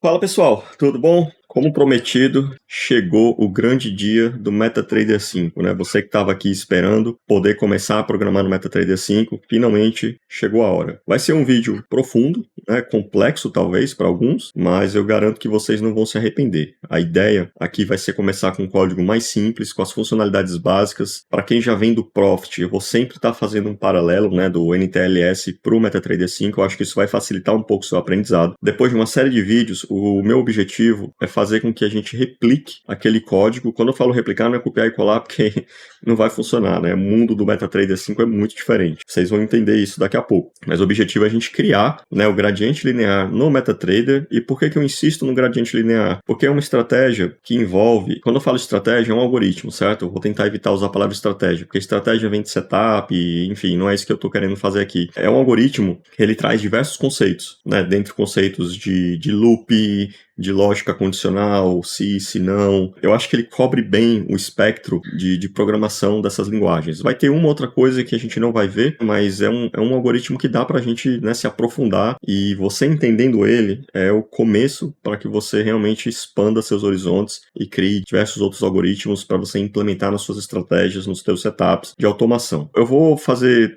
Fala pessoal, tudo bom? Como prometido, chegou o grande dia do MetaTrader 5, né? Você que estava aqui esperando poder começar a programar no MetaTrader 5, finalmente chegou a hora. Vai ser um vídeo profundo, né? Complexo talvez para alguns, mas eu garanto que vocês não vão se arrepender. A ideia aqui vai ser começar com um código mais simples, com as funcionalidades básicas. Para quem já vem do Profit, eu vou sempre estar fazendo um paralelo, né, do NTLS para o MetaTrader 5. Eu acho que isso vai facilitar um pouco o seu aprendizado. Depois de uma série de vídeos, o meu objetivo é fazer com que a gente replique aquele código. Quando eu falo replicar, não é copiar e colar, porque não vai funcionar, né? O mundo do MetaTrader 5 é muito diferente. Vocês vão entender isso daqui a pouco. Mas o objetivo é a gente criar, né, o gradiente linear no MetaTrader. E por que eu insisto no gradiente linear? Porque é uma estratégia que envolve... Quando eu falo estratégia, é um algoritmo, certo? Eu vou tentar evitar usar a palavra estratégia, porque estratégia vem de setup, e, enfim, não é isso que eu estou querendo fazer aqui. É um algoritmo que ele traz diversos conceitos, né? Dentre conceitos de loop, de lógica condicional, se não. Eu acho que ele cobre bem o espectro de programação dessas linguagens. Vai ter uma outra coisa que a gente não vai ver, mas é um algoritmo que dá para a gente, né, se aprofundar, e você entendendo ele é o começo para que você realmente expanda seus horizontes e crie diversos outros algoritmos para você implementar nas suas estratégias, nos seus setups de automação. Eu vou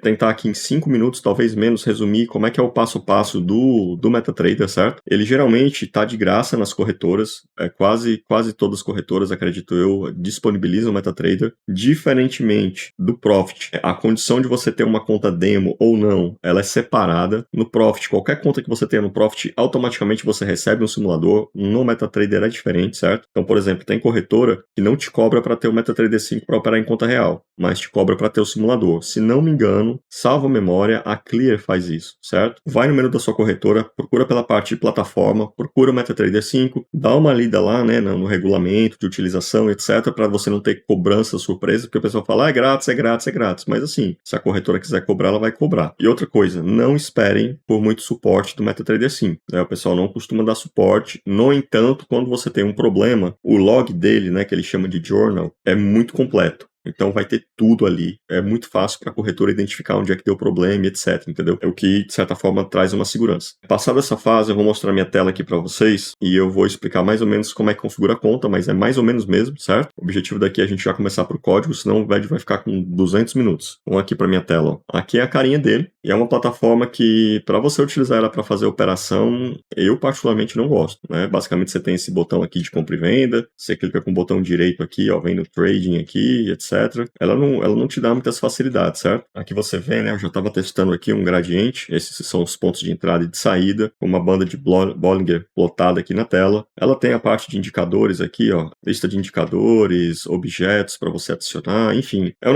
tentar aqui em 5 minutos, talvez menos, resumir como é que é o passo a passo do MetaTrader, certo? Ele geralmente está de graça nas corretoras, quase todas as corretoras, acredito eu, disponibilizam o MetaTrader. Diferentemente do Profit, a condição de você ter uma conta demo ou não, ela é separada. No Profit, qualquer conta que você tenha no Profit, automaticamente você recebe um simulador. No MetaTrader é diferente, certo? Então, por exemplo, tem corretora que não te cobra para ter o MetaTrader 5 para operar em conta real, mas te cobra para ter o simulador. Se não me engano, salvo a memória, a Clear faz isso, certo? Vai no menu da sua corretora, procura pela parte de plataforma, procura o MetaTrader 5, dá uma lida lá, né, no regulamento de utilização, etc, para você não ter cobrança surpresa, porque o pessoal fala, é grátis, é grátis, é grátis, mas assim, se a corretora quiser cobrar, ela vai cobrar. E outra coisa, não esperem por muito suporte do MetaTrader 5, né, o pessoal não costuma dar suporte. No entanto, quando você tem um problema, o log dele, né, que ele chama de journal, é muito completo. Então vai ter tudo ali. É muito fácil para a corretora identificar onde é que deu problema, etc, entendeu? É o que, de certa forma, traz uma segurança. Passada essa fase, eu vou mostrar minha tela aqui para vocês e eu vou explicar mais ou menos como é que configura a conta, mas é mais ou menos mesmo, certo? O objetivo daqui é a gente já começar pro código, senão o vídeo vai ficar com 200 minutos. Vamos aqui para minha tela, ó. Aqui é a carinha dele e é uma plataforma que, para você utilizar ela para fazer operação, eu particularmente não gosto, né? Basicamente você tem esse botão aqui de compra e venda, você clica com o botão direito aqui, ó, vendo trading aqui, etc. Ela não te dá muitas facilidades, certo? Aqui você vê, né? Eu já estava testando aqui um gradiente. Esses são os pontos de entrada e de saída, com uma banda de Bollinger plotada aqui na tela. Ela tem a parte de indicadores aqui, ó, lista de indicadores, objetos para você adicionar, enfim. É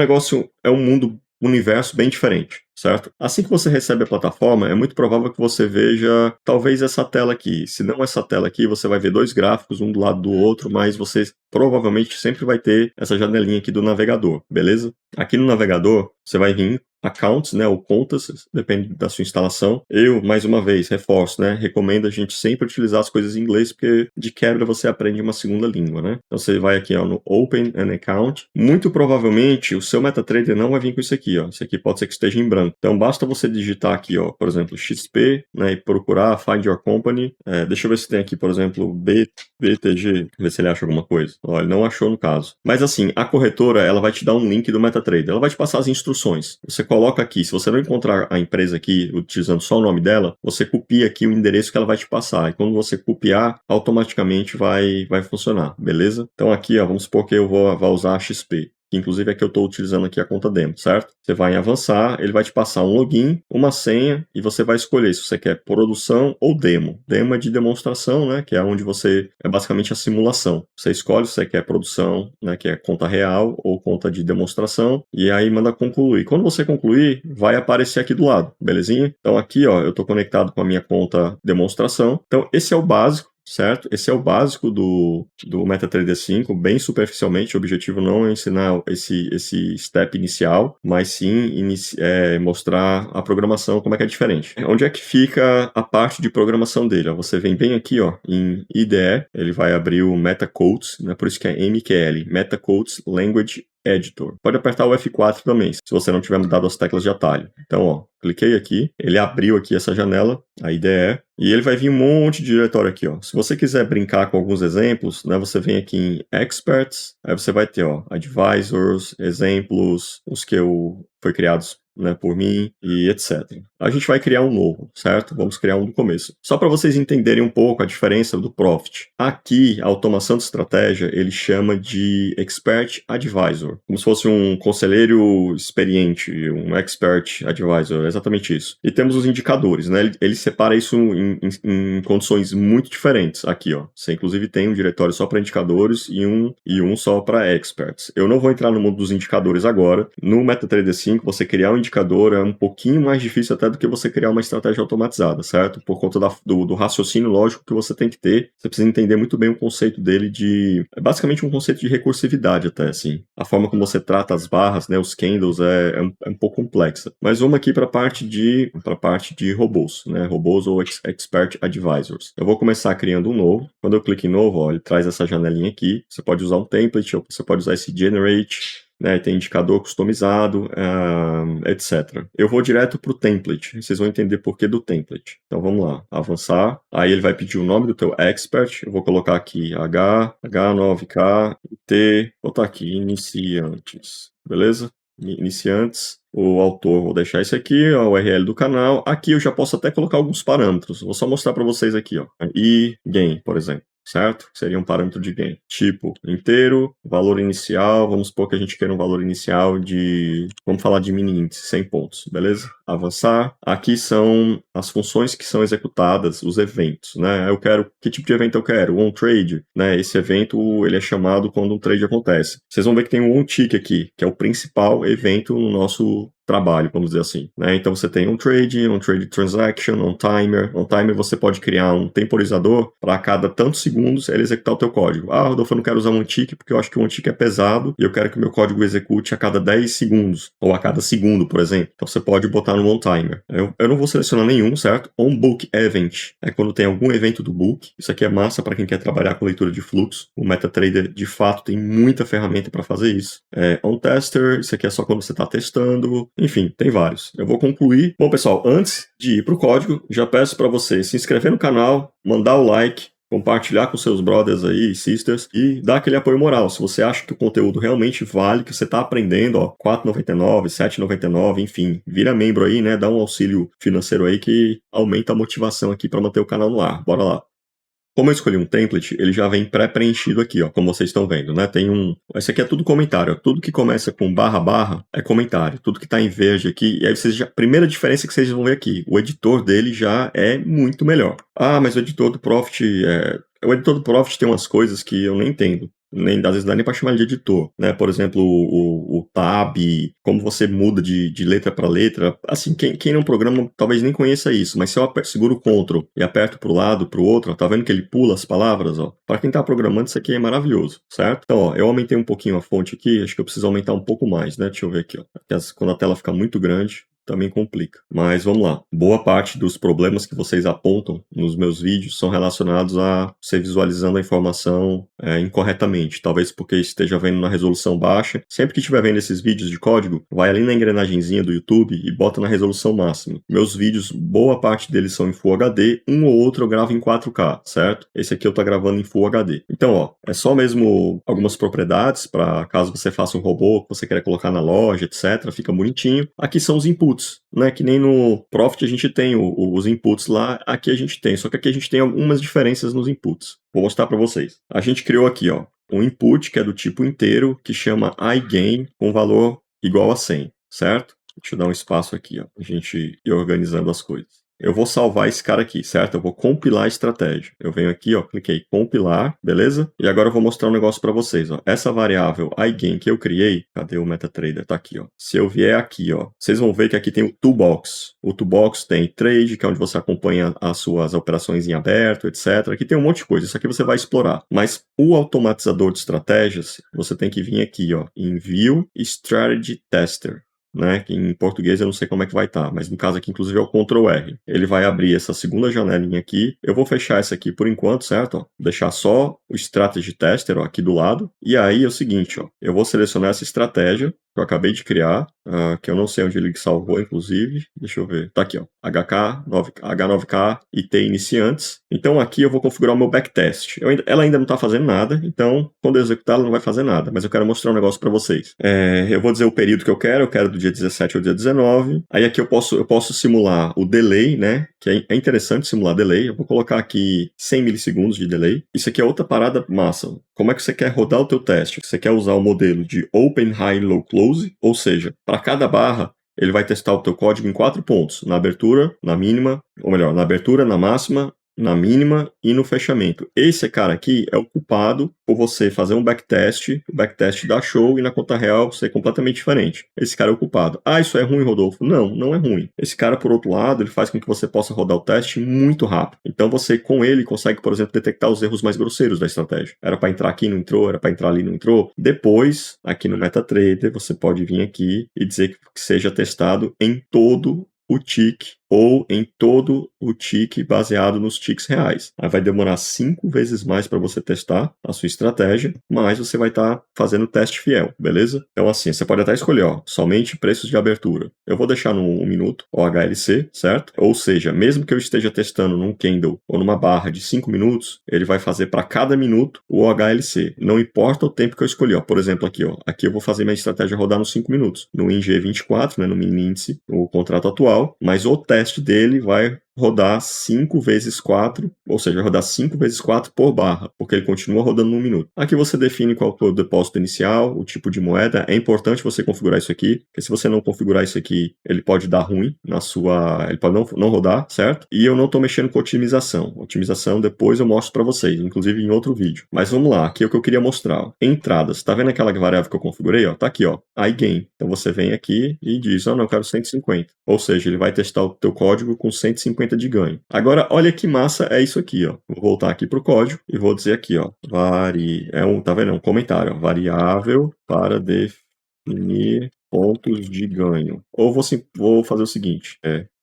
um universo bem diferente, certo? Assim que você recebe a plataforma, é muito provável que você veja talvez essa tela aqui. Se não essa tela aqui, você vai ver dois gráficos, um do lado do outro, mas você provavelmente sempre vai ter essa janelinha aqui do navegador, beleza? Aqui no navegador, você vai vir accounts, né, ou contas, depende da sua instalação. Eu, mais uma vez, reforço, né, recomendo a gente sempre utilizar as coisas em inglês, porque de quebra você aprende uma segunda língua, né? Então você vai aqui, ó, no Open an Account. Muito provavelmente o seu MetaTrader não vai vir com isso aqui, ó. Isso aqui pode ser que esteja em branco. Então basta você digitar aqui, ó, por exemplo, XP, né, e procurar Find Your Company. Deixa eu ver se tem aqui, por exemplo, BTG, ver se ele acha alguma coisa. Ó, ele não achou no caso. Mas assim, a corretora, ela vai te dar um link do MetaTrader. Ela vai te passar as instruções. Você coloca aqui, se você não encontrar a empresa aqui, utilizando só o nome dela, você copia aqui o endereço que ela vai te passar. E quando você copiar, automaticamente vai funcionar, beleza? Então aqui, ó, vamos supor que eu vou usar a XP. Que inclusive é que eu estou utilizando aqui a conta demo, certo? Você vai em avançar, ele vai te passar um login, uma senha, e você vai escolher se você quer produção ou demo. Demo é de demonstração, né? Que é onde é basicamente a simulação. Você escolhe se você quer produção, né? Que é conta real ou conta de demonstração, e aí manda concluir. Quando você concluir, vai aparecer aqui do lado, belezinha? Então aqui, ó, eu estou conectado com a minha conta demonstração. Então esse é o básico. Certo? Esse é o básico do MetaTrader 5, bem superficialmente. O objetivo não é ensinar esse step inicial, mas sim mostrar a programação, como é que é diferente. Onde é que fica a parte de programação dele? Você vem bem aqui, ó, em IDE, ele vai abrir o MetaCodes, né? Por isso que é MQL, MetaCodes Language Editor. Pode apertar o F4 também, se você não tiver mudado as teclas de atalho. Então, ó, cliquei aqui, ele abriu aqui essa janela, a IDE, e ele vai vir um monte de diretório aqui, ó. Se você quiser brincar com alguns exemplos, né, você vem aqui em Experts, aí você vai ter, ó, Advisors, exemplos, os que foi criados, né, por mim e etc. A gente vai criar um novo, certo? Vamos criar um do começo. Só para vocês entenderem um pouco a diferença do Profit. Aqui, a automação de estratégia, ele chama de Expert Advisor, como se fosse um conselheiro experiente, um Expert Advisor, é exatamente isso. E temos os indicadores, né? Ele separa isso em condições muito diferentes. Aqui, ó, você inclusive tem um diretório só para indicadores e um só para experts. Eu não vou entrar no mundo dos indicadores agora. No MetaTrader 5, você criar um indicador é um pouquinho mais difícil até do que você criar uma estratégia automatizada, certo? Por conta do raciocínio lógico que você tem que ter. Você precisa entender muito bem o conceito dele é basicamente um conceito de recursividade até, assim. A forma como você trata as barras, né, os candles é um pouco complexa. Mas vamos aqui para a parte de robôs, né? Robôs ou Expert Advisors. Eu vou começar criando um novo. Quando eu clico em novo, ó, ele traz essa janelinha aqui. Você pode usar um template ou você pode usar esse Generate, né, tem indicador customizado, etc. Eu vou direto para o template, vocês vão entender por que do template. Então vamos lá, avançar, aí ele vai pedir o nome do teu expert, eu vou colocar aqui H9K, T, vou botar aqui iniciantes, beleza? Iniciantes, o autor, vou deixar isso aqui, ó, o URL do canal. Aqui eu já posso até colocar alguns parâmetros, vou só mostrar para vocês aqui, ó, e gain, por exemplo. Certo? Seria um parâmetro de gain. Tipo, inteiro, valor inicial, vamos supor que a gente queira um valor inicial vamos falar de mini índice, 100 pontos, beleza? Avançar. Aqui são as funções que são executadas, os eventos, né? Que tipo de evento eu quero? On trade, né? Esse evento, ele é chamado quando um trade acontece. Vocês vão ver que tem um on tick aqui, que é o principal evento no nosso trabalho, vamos dizer assim, né? Então você tem um trade transaction, on timer você pode criar um temporizador para cada tantos segundos ele executar o teu código. Ah, Rodolfo, eu não quero usar um on-tick porque eu acho que o on-tick é pesado e eu quero que o meu código execute a cada 10 segundos ou a cada segundo, por exemplo. Então você pode botar no on timer. Eu não vou selecionar nenhum, certo? On book event é quando tem algum evento do book. Isso aqui é massa para quem quer trabalhar com leitura de fluxo. O MetaTrader de fato tem muita ferramenta para fazer isso. On tester, isso aqui é só quando você está testando. Enfim, tem vários. Eu vou concluir. Bom, pessoal, antes de ir para o código, já peço para você se inscrever no canal, mandar o like, compartilhar com seus brothers aí, sisters, e dar aquele apoio moral. Se você acha que o conteúdo realmente vale, que você está aprendendo, ó, R$4,99, R$7,99, enfim, vira membro aí, né? Dá um auxílio financeiro aí que aumenta a motivação aqui para manter o canal no ar. Bora lá. Como eu escolhi um template, ele já vem pré-preenchido aqui, ó, como vocês estão vendo, né? Esse aqui é tudo comentário, ó. Tudo que começa com barra é comentário. Tudo que tá em verde aqui, e aí primeira diferença que vocês vão ver aqui, o editor dele já é muito melhor. Ah, mas o editor do Profit, o editor do Profit tem umas coisas que eu nem entendo. Às vezes não dá nem para chamar de editor, né? Por exemplo, o tab, como você muda de letra para letra. Assim, quem não programa talvez nem conheça isso, mas se eu seguro o Ctrl e aperto para o lado, para o outro, ó, tá vendo que ele pula as palavras? Para quem tá programando, isso aqui é maravilhoso, certo? Então, ó, eu aumentei um pouquinho a fonte aqui, acho que eu preciso aumentar um pouco mais, né? Deixa eu ver aqui, ó. Quando a tela fica muito grande, também complica. Mas vamos lá. Boa parte dos problemas que vocês apontam nos meus vídeos são relacionados a você visualizando a informação incorretamente. Talvez porque esteja vendo na resolução baixa. Sempre que estiver vendo esses vídeos de código, vai ali na engrenagenzinha do YouTube e bota na resolução máxima. Meus vídeos, boa parte deles são em Full HD, um ou outro eu gravo em 4K, certo? Esse aqui eu tô gravando em Full HD. Então, ó, é só mesmo algumas propriedades para caso você faça um robô que você quer colocar na loja, etc. Fica bonitinho. Aqui são os inputs. Né, que nem no Profit a gente tem os inputs lá, aqui a gente tem, só que aqui a gente tem algumas diferenças nos inputs. Vou mostrar para vocês. A gente criou aqui, ó, um input que é do tipo inteiro, que chama iGain, com valor igual a 100, certo? Deixa eu dar um espaço aqui, ó, a gente ir organizando as coisas. Eu vou salvar esse cara aqui, certo? Eu vou compilar a estratégia. Eu venho aqui, ó, cliquei compilar, beleza? E agora eu vou mostrar um negócio para vocês, ó. Essa variável iGain que eu criei, cadê o MetaTrader? Tá aqui, ó. Se eu vier aqui, ó, vocês vão ver que aqui tem o Toolbox. O Toolbox tem Trade, que é onde você acompanha as suas operações em aberto, etc. Aqui tem um monte de coisa, isso aqui você vai explorar. Mas o automatizador de estratégias, você tem que vir aqui, ó, em View Strategy Tester. né, que em português eu não sei como é que vai estar, mas no caso aqui, inclusive, é o Ctrl R. Ele vai abrir essa segunda janelinha aqui. Eu vou fechar essa aqui por enquanto, certo? Ó, deixar só o Strategy Tester, ó, aqui do lado. E aí é o seguinte, ó, eu vou selecionar essa estratégia que eu acabei de criar, que eu não sei onde ele salvou, inclusive. Deixa eu ver. Tá aqui, ó. H9K e T iniciantes. Então aqui eu vou configurar o meu backtest. Ela ainda não está fazendo nada, então quando eu executar ela não vai fazer nada, mas eu quero mostrar um negócio para vocês. Eu vou dizer o período que eu quero do dia 17 ao dia 19. Aí aqui eu posso simular o delay, né? Que é interessante simular delay. Eu vou colocar aqui 100 milissegundos de delay. Isso aqui é outra parada massa. Como é que você quer rodar o teu teste? Você quer usar o modelo de Open, High, Low, Close, ou seja, para cada barra ele vai testar o teu código em 4 pontos, na abertura, na mínima, ou melhor, na abertura, na máxima, na mínima e no fechamento. Esse cara aqui é o culpado por você fazer um backtest, o backtest dá show e na conta real ser completamente diferente. Esse cara é o culpado. Ah, isso é ruim, Rodolfo? Não, não é ruim. Esse cara, por outro lado, ele faz com que você possa rodar o teste muito rápido. Então você, com ele, consegue, por exemplo, detectar os erros mais grosseiros da estratégia. Era para entrar aqui, não entrou, era para entrar ali, não entrou. Depois, aqui no MetaTrader, você pode vir aqui e dizer que seja testado em todo o tick ou em todo o tick baseado nos ticks reais. Aí vai demorar 5 vezes mais para você testar a sua estratégia, mas você vai estar fazendo teste fiel, beleza? Então assim, você pode até escolher, ó, somente preços de abertura. Eu vou deixar no 1 minuto, o HLC, certo? Ou seja, mesmo que eu esteja testando num candle ou numa barra de 5 minutos, ele vai fazer para cada minuto o HLC. Não importa o tempo que eu escolhi, ó. Por exemplo, aqui, ó. Aqui eu vou fazer minha estratégia rodar nos 5 minutos. No ING24, né, no mini índice, o contrato atual, mas o teste dele vai rodar 5 vezes 4, ou seja, rodar 5 vezes 4 por barra, porque ele continua rodando no minuto. Aqui você define qual é o depósito inicial, o tipo de moeda. É importante você configurar isso aqui, porque se você não configurar isso aqui, ele pode dar ruim na sua... ele pode não rodar, certo? E eu não estou mexendo com otimização. Otimização depois eu mostro para vocês, inclusive em outro vídeo. Mas vamos lá, aqui é o que eu queria mostrar. Ó. Entradas. Tá vendo aquela variável que eu configurei? Ó? Tá aqui, ó. iGain. Então você vem aqui e diz, não, eu quero 150. Ou seja, ele vai testar o teu código com 150 de ganho. Agora, olha que massa é isso aqui, ó. Vou voltar aqui para o código e vou dizer aqui, ó. Tá vendo? É um comentário, ó. Variável para definir pontos de ganho. Ou vou fazer o seguinte,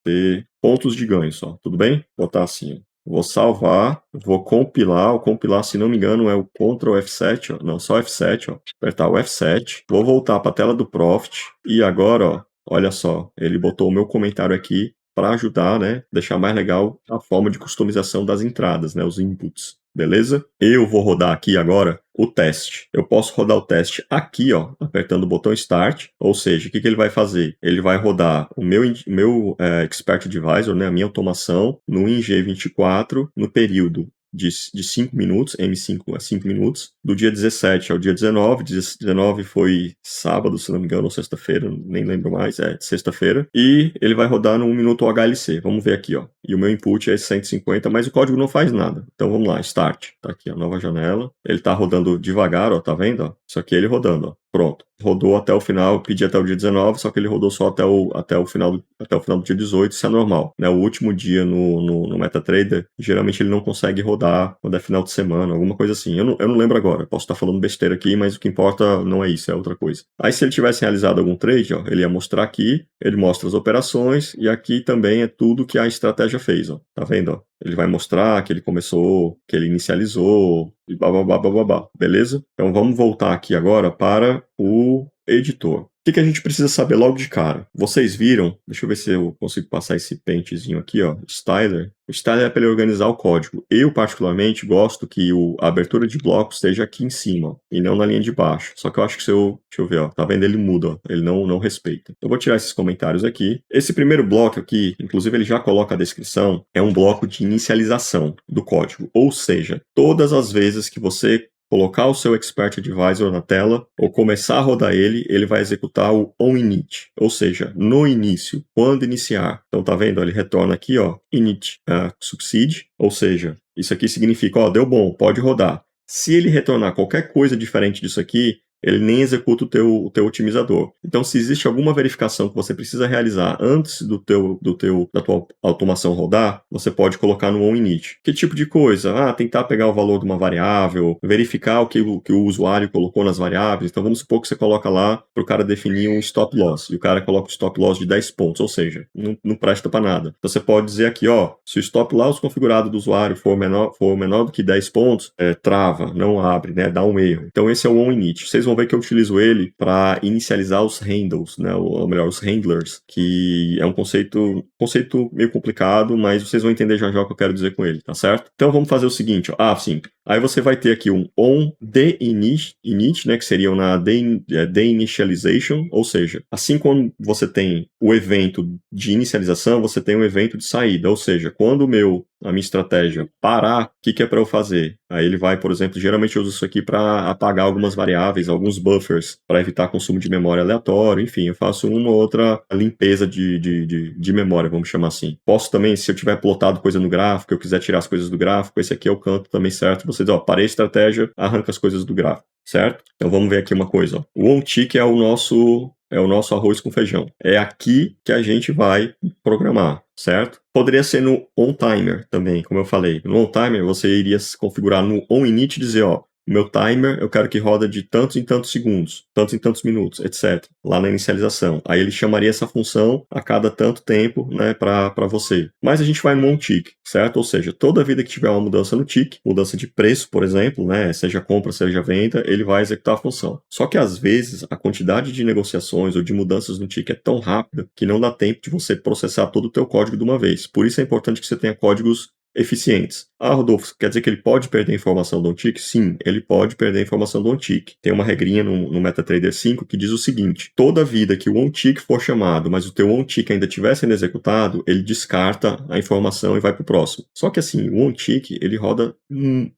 ter pontos de ganho só, tudo bem? Vou botar assim, ó. Vou salvar, vou compilar. O compilar, se não me engano, é o Ctrl F7, ó. Não, só F7, ó. Apertar o F7. Vou voltar para a tela do Profit e agora, ó, olha só, ele botou o meu comentário aqui para ajudar, né, deixar mais legal a forma de customização das entradas, né, os inputs, beleza? Eu vou rodar aqui agora o teste. Eu posso rodar o teste aqui, ó, apertando o botão Start, ou seja, o que ele vai fazer? Ele vai rodar o meu Expert Advisor, né, a minha automação, no ING24, no período de 5 minutos, M5 a 5 minutos, do dia 17 ao dia 19, 19 foi sábado, se não me engano, ou sexta-feira, nem lembro mais, sexta-feira, e ele vai rodar no 1 minuto o HLC, vamos ver aqui, ó, e o meu input é 150, mas o código não faz nada, então vamos lá, Start, tá aqui a nova janela, ele tá rodando devagar, ó, tá vendo, ó, isso aqui é ele rodando, ó. Pronto, rodou até o final, eu pedi até o dia 19, só que ele rodou só até o final do dia 18, isso é normal, né? O último dia no MetaTrader, geralmente ele não consegue rodar quando é final de semana, alguma coisa assim. Eu não lembro agora, posso estar falando besteira aqui, mas o que importa não é isso, é outra coisa. Aí se ele tivesse realizado algum trade, ó, ele ia mostrar aqui, ele mostra as operações, e aqui também é tudo que a estratégia fez, ó. Tá vendo, ó? Ele vai mostrar que ele começou, que ele inicializou, e blá, beleza? Então vamos voltar aqui agora para o editor. O que a gente precisa saber logo de cara? Vocês viram, deixa eu ver se eu consigo passar esse paintzinho aqui, ó, Styler. O Styler é para ele organizar o código. Eu, particularmente, gosto que a abertura de blocos esteja aqui em cima, ó, e não na linha de baixo. Só que eu acho que deixa eu ver, ó, tá vendo? Ele muda, ó, ele não respeita. Eu vou tirar esses comentários aqui. Esse primeiro bloco aqui, inclusive ele já coloca a descrição, é um bloco de inicialização do código. Ou seja, todas as vezes que você colocar o seu Expert Advisor na tela ou começar a rodar ele, ele vai executar o onInit, ou seja, no início, quando iniciar. Então tá vendo? Ele retorna aqui, ó, init succeed, ou seja, isso aqui significa, ó, deu bom, pode rodar. Se ele retornar qualquer coisa diferente disso aqui, ele nem executa o teu otimizador. Então, se existe alguma verificação que você precisa realizar antes da tua automação rodar, você pode colocar no onInit. Que tipo de coisa? Tentar pegar o valor de uma variável, verificar o que o usuário colocou nas variáveis. Então, vamos supor que você coloca lá para o cara definir um stop loss, e o cara coloca o stop loss de 10 pontos, ou seja, não presta para nada. Então, você pode dizer aqui, se o stop loss configurado do usuário for menor do que 10 pontos, trava, não abre, né, dá um erro. Então, esse é o onInit. Vocês vão ver que eu utilizo ele para inicializar os handles, né, ou melhor, os handlers, que é um conceito meio complicado, mas vocês vão entender já já o que eu quero dizer com ele, tá certo? Então, vamos fazer o seguinte, sim. Aí você vai ter aqui um onDeinit, né, que seria na deinitialization, ou seja, assim como você tem o evento de inicialização, você tem um evento de saída, ou seja, quando a minha estratégia parar, o que é para eu fazer? Aí ele vai, por exemplo, geralmente eu uso isso aqui para apagar algumas variáveis, alguns buffers, para evitar consumo de memória aleatório, enfim, eu faço uma ou outra limpeza de memória, vamos chamar assim. Posso também, se eu tiver plotado coisa no gráfico, eu quiser tirar as coisas do gráfico, esse aqui é o canto também certo, você diz, parei a estratégia, arranca as coisas do gráfico, certo? Então vamos ver aqui uma coisa, O onTick é o nosso arroz com feijão. É aqui que a gente vai programar, certo? Poderia ser no onTimer também, como eu falei. No onTimer, você iria configurar no onInit e dizer, meu timer eu quero que roda de tantos em tantos segundos, tantos em tantos minutos, etc. Lá na inicialização. Aí ele chamaria essa função a cada tanto tempo, né, para você. Mas a gente vai no onTick, certo? Ou seja, toda vida que tiver uma mudança no tick, mudança de preço, por exemplo, né, seja compra, seja venda, ele vai executar a função. Só que às vezes a quantidade de negociações ou de mudanças no tick é tão rápida que não dá tempo de você processar todo o teu código de uma vez. Por isso é importante que você tenha códigos eficientes. Rodolfo, quer dizer que ele pode perder a informação do OnTick? Sim, ele pode perder a informação do OnTick. Tem uma regrinha no MetaTrader 5 que diz o seguinte, toda vida que o OnTick for chamado, mas o teu OnTick ainda estiver sendo executado, ele descarta a informação e vai para o próximo. Só que assim, o OnTick, ele roda,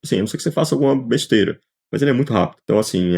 assim, a não ser que você faça alguma besteira, mas ele é muito rápido. Então assim,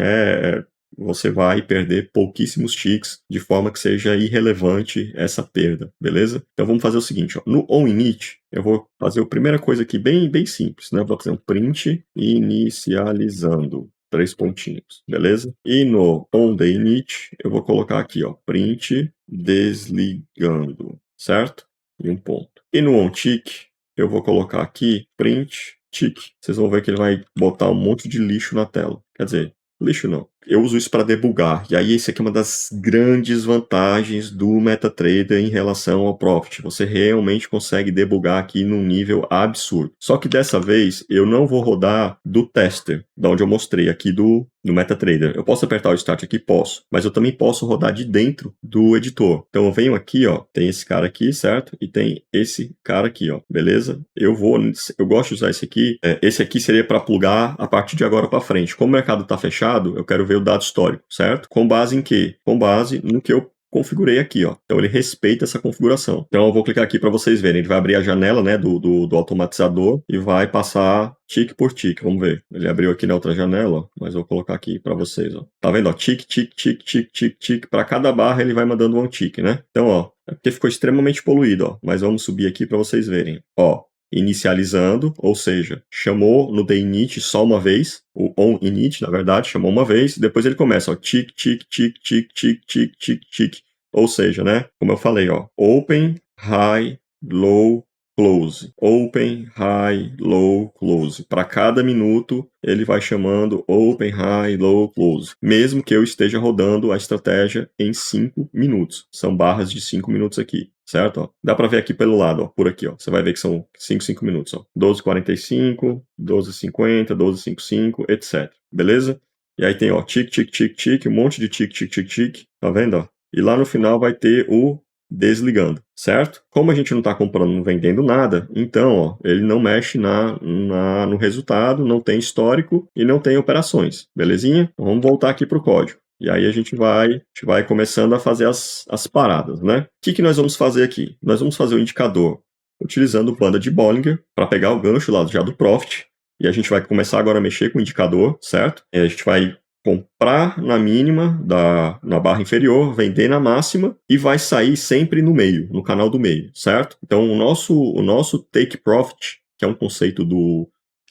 você vai perder pouquíssimos ticks de forma que seja irrelevante essa perda, beleza? Então vamos fazer o seguinte, no onInit, eu vou fazer a primeira coisa aqui bem simples, né? Vou fazer um print inicializando, 3 pontinhos, beleza? E no onDeinit, eu vou colocar aqui, print desligando, certo? E um ponto. E no onTick, eu vou colocar aqui print tick. Vocês vão ver que ele vai botar um monte de lixo na tela. Quer dizer, lixo não. Eu uso isso para debugar. E aí, esse aqui é uma das grandes vantagens do MetaTrader em relação ao Profit. Você realmente consegue debugar aqui num nível absurdo. Só que dessa vez, eu não vou rodar do tester, da onde eu mostrei aqui do MetaTrader. Eu posso apertar o Start aqui? Posso. Mas eu também posso rodar de dentro do editor. Então, eu venho aqui, tem esse cara aqui, certo? E tem esse cara aqui, beleza? Eu gosto de usar esse aqui. Esse aqui seria para plugar a partir de agora para frente. Como o mercado está fechado, eu quero ver o dado histórico, certo? Com base em quê? Com base no que eu configurei aqui, Então ele respeita essa configuração. Então eu vou clicar aqui para vocês verem. Ele vai abrir a janela, né, do automatizador e vai passar tique por tique. Vamos ver. Ele abriu aqui na outra janela, mas eu vou colocar aqui para vocês, Tá vendo, tique, tique, tique, tique, tique, tique. Para cada barra ele vai mandando um tique, né? Então, é porque ficou extremamente poluído, Mas vamos subir aqui para vocês verem. Inicializando, ou seja, chamou no deinit só uma vez, o onInit, na verdade, chamou uma vez, depois ele começa, tic, tic, tic, tic, tic, tic, tic, tic, ou seja, né, como eu falei, open, high, low, close, open, high, low, close. Para cada minuto, ele vai chamando open, high, low, close. Mesmo que eu esteja rodando a estratégia em 5 minutos. São barras de 5 minutos aqui, certo? Dá para ver aqui pelo lado, por aqui, Você vai ver que são 5 minutos, 12h45, 12h50, 12h55, etc. Beleza? E aí tem, tic, tic, tic, tic, um monte de tic, tic, tic, tic. Tá vendo, E lá no final vai ter o desligando, certo? Como a gente não está comprando, não vendendo nada, então, ele não mexe no resultado, não tem histórico e não tem operações, belezinha? Então, vamos voltar aqui para o código. E aí a gente vai começando a fazer as paradas, né? O que nós vamos fazer aqui? Nós vamos fazer o indicador utilizando banda de Bollinger para pegar o gancho lá já do Profit. E a gente vai começar agora a mexer com o indicador, certo? E a gente vai comprar na mínima, na barra inferior, vender na máxima e vai sair sempre no meio, no canal do meio, certo? Então, o nosso take profit, que é um conceito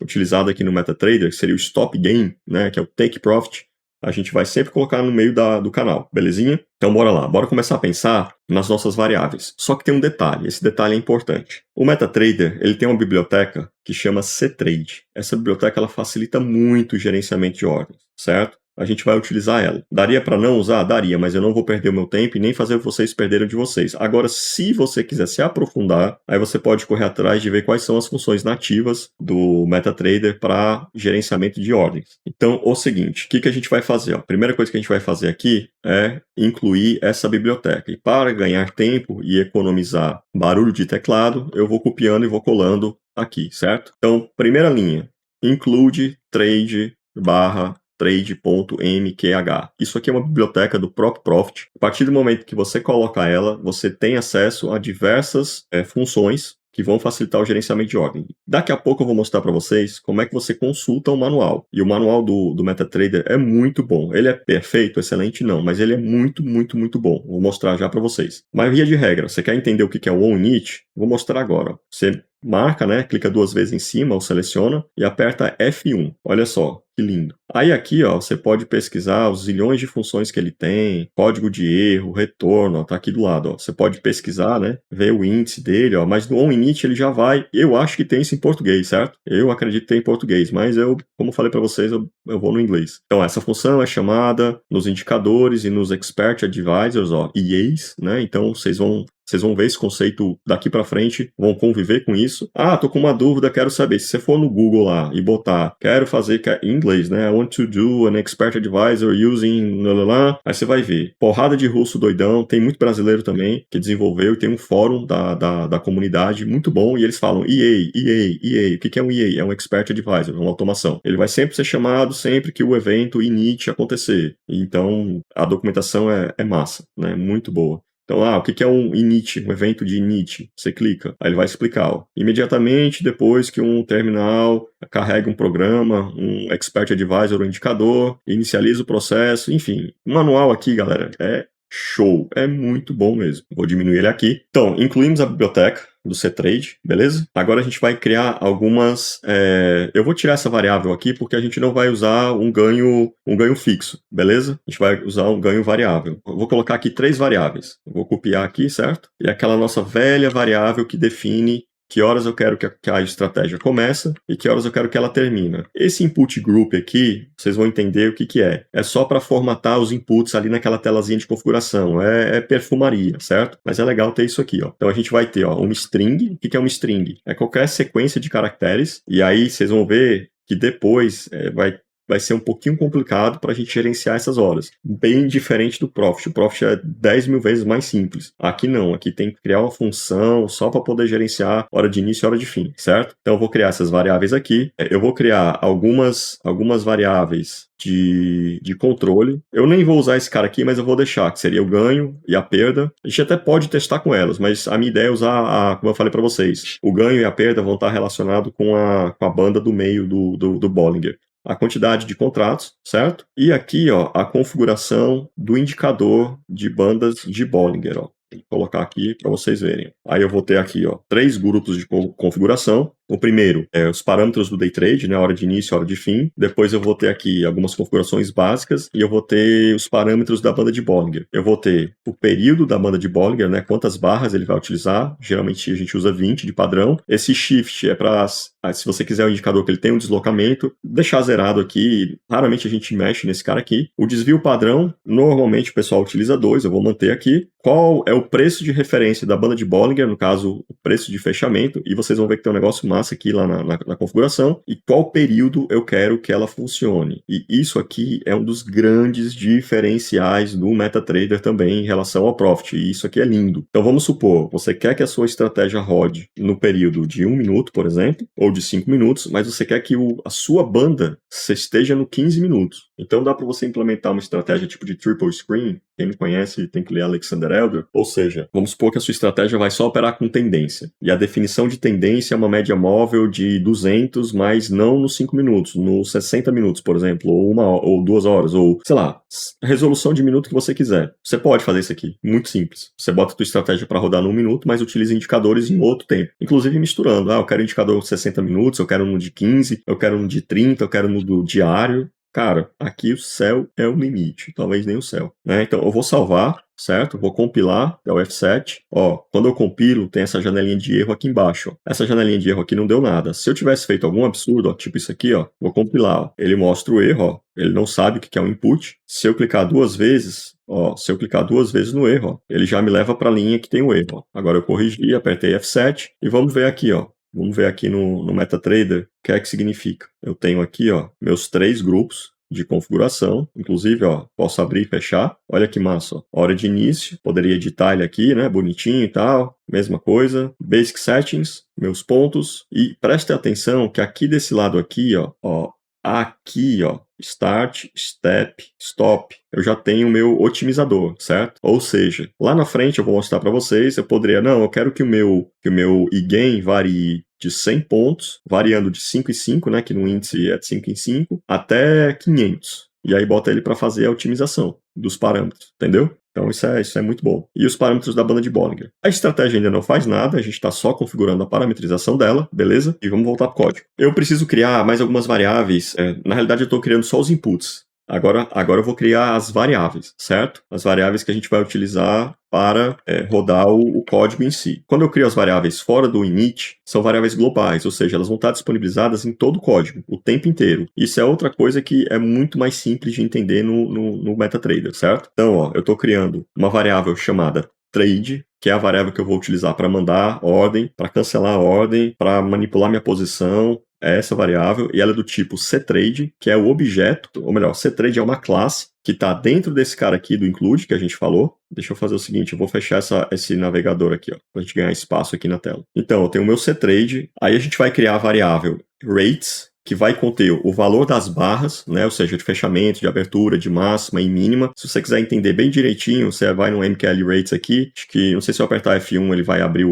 utilizado aqui no MetaTrader, que seria o stop gain, né, que é o take profit, a gente vai sempre colocar no meio do canal, belezinha? Então bora lá, bora começar a pensar nas nossas variáveis. Só que tem um detalhe, esse detalhe é importante. O MetaTrader, ele tem uma biblioteca que chama CTrade. Essa biblioteca, ela facilita muito o gerenciamento de ordens, certo? A gente vai utilizar ela. Daria para não usar? Daria, mas eu não vou perder o meu tempo e nem fazer vocês perderem de vocês. Agora, se você quiser se aprofundar, aí você pode correr atrás de ver quais são as funções nativas do MetaTrader para gerenciamento de ordens. Então, o seguinte, o que a gente vai fazer? A primeira coisa que a gente vai fazer aqui é incluir essa biblioteca. E para ganhar tempo e economizar barulho de teclado, eu vou copiando e vou colando aqui, certo? Então, primeira linha, include trade barra trade.mqh. Isso aqui é uma biblioteca do próprio Profit. A partir do momento que você coloca ela, você tem acesso a diversas funções que vão facilitar o gerenciamento de ordem. Daqui a pouco eu vou mostrar para vocês como é que você consulta o manual. E o manual do MetaTrader é muito bom. Ele é perfeito, excelente não, mas ele é muito, muito, muito bom. Vou mostrar já para vocês. Mas via de regra, você quer entender o que é o OnInit? Vou mostrar agora. Você marca, né? Clica 2 vezes em cima ou seleciona e aperta F1. Olha só, que lindo. Aí aqui, ó, você pode pesquisar os zilhões de funções que ele tem, código de erro, retorno, ó, tá aqui do lado, ó. Você pode pesquisar, né? Ver o índice dele, ó, mas no OnInit ele já vai. Eu acho que tem isso em português, certo? Eu acredito que tem em português, mas eu, como falei para vocês, eu vou no inglês. Então, essa função é chamada nos indicadores e nos Expert Advisors, ó, EAs, né? Então, vocês vão ver esse conceito daqui para frente, vão conviver com isso. Ah, tô com uma dúvida, quero saber. Se você for no Google lá e botar, quero fazer em inglês, né? I want to do an expert advisor using... Aí você vai ver. Porrada de russo doidão, tem muito brasileiro também que desenvolveu, tem um fórum da comunidade muito bom e eles falam EA. O que é um EA? É um expert advisor, uma automação. Ele vai sempre ser chamado sempre que o evento init acontecer. Então, a documentação é massa, né? Muito boa. Então, o que é um init, um evento de init? Você clica, aí ele vai explicar. Ó. Imediatamente depois que um terminal carrega um programa, um expert advisor ou indicador, inicializa o processo, enfim. O manual aqui, galera, é show, é muito bom mesmo. Vou diminuir ele aqui. Então, incluímos a biblioteca do CTrade, beleza? Agora a gente vai criar algumas... Eu vou tirar essa variável aqui porque a gente não vai usar um ganho fixo, beleza? A gente vai usar um ganho variável. Eu vou colocar aqui 3 variáveis. Eu vou copiar aqui, certo? E aquela nossa velha variável que define que horas eu quero que a estratégia começa e que horas eu quero que ela termina. Esse input group aqui, vocês vão entender o que é. É só para formatar os inputs ali naquela telazinha de configuração. É perfumaria, certo? Mas é legal ter isso aqui, ó. Então a gente vai ter, ó, uma string. O que é uma string? É qualquer sequência de caracteres. E aí vocês vão ver que depois vai ser um pouquinho complicado para a gente gerenciar essas horas. Bem diferente do Profit. O Profit é 10 mil vezes mais simples. Aqui não. Aqui tem que criar uma função só para poder gerenciar hora de início e hora de fim, certo? Então eu vou criar essas variáveis aqui. Eu vou criar algumas variáveis de controle. Eu nem vou usar esse cara aqui, mas eu vou deixar, que seria o ganho e a perda. A gente até pode testar com elas, mas a minha ideia é usar, como eu falei para vocês, o ganho e a perda vão estar relacionados com a banda do meio do Bollinger. A quantidade de contratos, certo? E aqui, ó, a configuração do indicador de bandas de Bollinger, ó. Vou colocar aqui para vocês verem. Aí eu vou ter aqui, ó, 3 grupos de configuração. O primeiro é os parâmetros do day trade, né, hora de início, hora de fim. Depois eu vou ter aqui algumas configurações básicas e eu vou ter os parâmetros da banda de Bollinger. Eu vou ter o período da banda de Bollinger, né, quantas barras ele vai utilizar. Geralmente a gente usa 20 de padrão. Esse shift é para, se você quiser um indicador que ele tem um deslocamento, deixar zerado aqui. Raramente a gente mexe nesse cara aqui. O desvio padrão, normalmente o pessoal utiliza 2, eu vou manter aqui. Qual é o preço de referência da banda de Bollinger, no caso, o preço de fechamento, e vocês vão ver que tem um negócio massa aqui lá na configuração, e qual período eu quero que ela funcione. E isso aqui é um dos grandes diferenciais do MetaTrader também em relação ao Profit, e isso aqui é lindo. Então vamos supor, você quer que a sua estratégia rode no período de 1 minuto, por exemplo, ou de 5 minutos, mas você quer que a sua banda esteja no 15 minutos. Então dá para você implementar uma estratégia tipo de triple screen. Quem não conhece tem que ler Alexander Elder. Ou seja, vamos supor que a sua estratégia vai só operar com tendência. E a definição de tendência é uma média móvel de 200, mas não nos 5 minutos, nos 60 minutos, por exemplo, ou 1 hora, ou 2 horas, ou, sei lá, a resolução de minuto que você quiser. Você pode fazer isso aqui, muito simples. Você bota a tua estratégia para rodar num minuto, mas utiliza indicadores em outro tempo. Inclusive misturando. Eu quero indicador de 60 minutos, eu quero um de 15, eu quero um de 30, eu quero um do diário. cara, aqui o céu é o limite, talvez nem o céu, né? Então eu vou salvar, certo? Vou compilar, é o F7. Ó, quando eu compilo, tem essa janelinha de erro aqui embaixo. Ó. Essa janelinha de erro aqui não deu nada. Se eu tivesse feito algum absurdo, ó, tipo isso aqui, ó, vou compilar, ó. Ele mostra o erro, ó. Ele não sabe o que é um input. Se eu clicar 2 vezes, ó, se eu clicar 2 vezes no erro, ó, ele já me leva para a linha que tem o erro. Ó. Agora eu corrigi, apertei F7 e vamos ver aqui, ó. Vamos ver aqui no MetaTrader o que é que significa. Eu tenho aqui, ó, meus 3 grupos de configuração, inclusive, ó, posso abrir e fechar. Olha que massa, ó. Hora de início, poderia editar ele aqui, né, bonitinho e tal, mesma coisa. Basic Settings, meus pontos, e preste atenção que aqui desse lado aqui, ó, aqui, ó, Start, Step, Stop, eu já tenho o meu otimizador, certo? Ou seja, lá na frente eu vou mostrar para vocês, eu poderia, não, eu quero que o meu e-gain varie de 100 pontos, variando de 5 em 5, né, que no índice é de 5 em 5, até 500. E aí bota ele para fazer a otimização dos parâmetros, entendeu? Então isso é muito bom. E os parâmetros da banda de Bollinger. A estratégia ainda não faz nada, a gente está só configurando a parametrização dela, beleza? E vamos voltar para o código. Eu preciso criar mais algumas variáveis. Na realidade eu estou criando só os inputs. Agora eu vou criar as variáveis, certo? As variáveis que a gente vai utilizar para rodar o código em si. Quando eu crio as variáveis fora do init, são variáveis globais, ou seja, elas vão estar disponibilizadas em todo o código, o tempo inteiro. Isso é outra coisa que é muito mais simples de entender no MetaTrader, certo? Então, ó, eu estou criando uma variável chamada trade, que é a variável que eu vou utilizar para mandar ordem, para cancelar a ordem, para manipular minha posição, é essa variável, e ela é do tipo ctrade, que é o objeto, ou melhor, ctrade é uma classe que está dentro desse cara aqui do include, que a gente falou. Deixa eu fazer o seguinte, eu vou fechar esse navegador aqui, ó, para a gente ganhar espaço aqui na tela. Então, eu tenho o meu ctrade, aí a gente vai criar a variável rates, que vai conter o valor das barras, né, ou seja, de fechamento, de abertura, de máxima e mínima. Se você quiser entender bem direitinho, você vai no MQL Rates aqui, acho que, não sei se eu apertar F1, ele vai abrir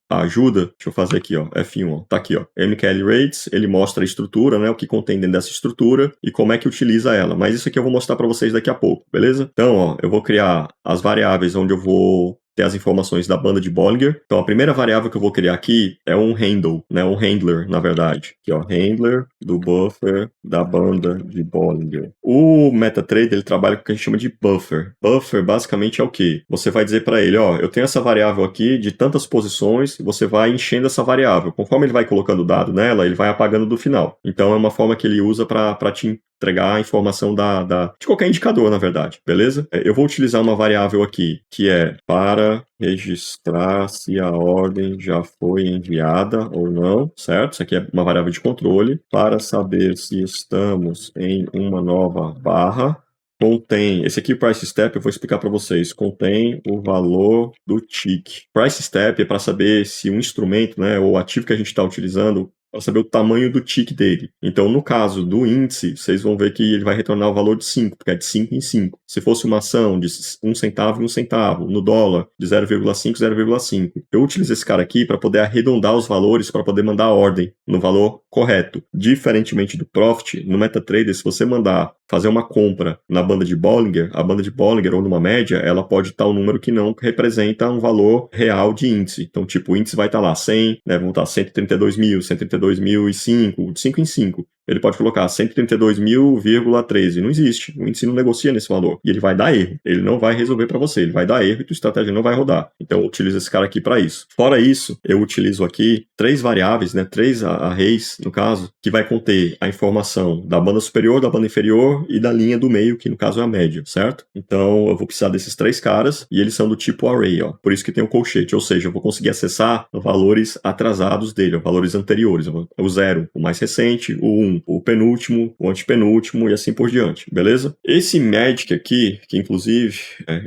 a ajuda. Deixa eu fazer aqui, ó, F1, ó, tá aqui, ó, MQL Rates, ele mostra a estrutura, né, o que contém dentro dessa estrutura e como é que utiliza ela. Mas isso aqui eu vou mostrar para vocês daqui a pouco, beleza? Então, ó, eu vou criar as variáveis onde eu vou ter as informações da banda de Bollinger. Então, a primeira variável que eu vou criar aqui é um handle, né? Um handler, na verdade. Aqui, ó, handler do buffer da banda de Bollinger. O MetaTrader, ele trabalha com o que a gente chama de buffer. Buffer, basicamente, é o quê? Você vai dizer para ele, ó, eu tenho essa variável aqui de tantas posições, e você vai enchendo essa variável. Conforme ele vai colocando o dado nela, ele vai apagando do final. Então, é uma forma que ele usa para te entregar a informação de qualquer indicador, na verdade, beleza? Eu vou utilizar uma variável aqui, que é para registrar se a ordem já foi enviada ou não, certo? Isso aqui é uma variável de controle. Para saber se estamos em uma nova barra, contém, esse aqui, Price Step, eu vou explicar para vocês, contém o valor do tick. Price Step é para saber se um instrumento, né, ou ativo que a gente está utilizando, para saber o tamanho do tick dele. Então, no caso do índice, vocês vão ver que ele vai retornar o valor de 5, porque é de 5 em 5. Se fosse uma ação de 1 centavo em 1 centavo, no dólar, de 0,5, 0,5. Eu utilizo esse cara aqui para poder arredondar os valores, para poder mandar a ordem no valor correto. Diferentemente do Profit, no MetaTrader, se você mandar fazer uma compra na banda de Bollinger, a banda de Bollinger ou numa média, ela pode estar um número que não representa um valor real de índice. Então, tipo, o índice vai estar lá 100, né, vão estar 132 mil, 132.005, de 5 em 5. Ele pode colocar 132.000,13. Não existe. O índice não negocia nesse valor. E ele vai dar erro. Ele não vai resolver para você. Ele vai dar erro e tua estratégia não vai rodar. Então, eu utilizo esse cara aqui para isso. Fora isso, eu utilizo aqui 3 variáveis, né? 3 arrays, no caso, que vai conter a informação da banda superior, da banda inferior e da linha do meio, que no caso é a média, certo? Então, eu vou precisar desses 3 caras e eles são do tipo array, ó. Por isso que tem o colchete. Ou seja, eu vou conseguir acessar valores atrasados dele, valores anteriores. O 0, o mais recente, o 1, o penúltimo, o antepenúltimo e assim por diante, beleza? Esse Magic aqui, que inclusive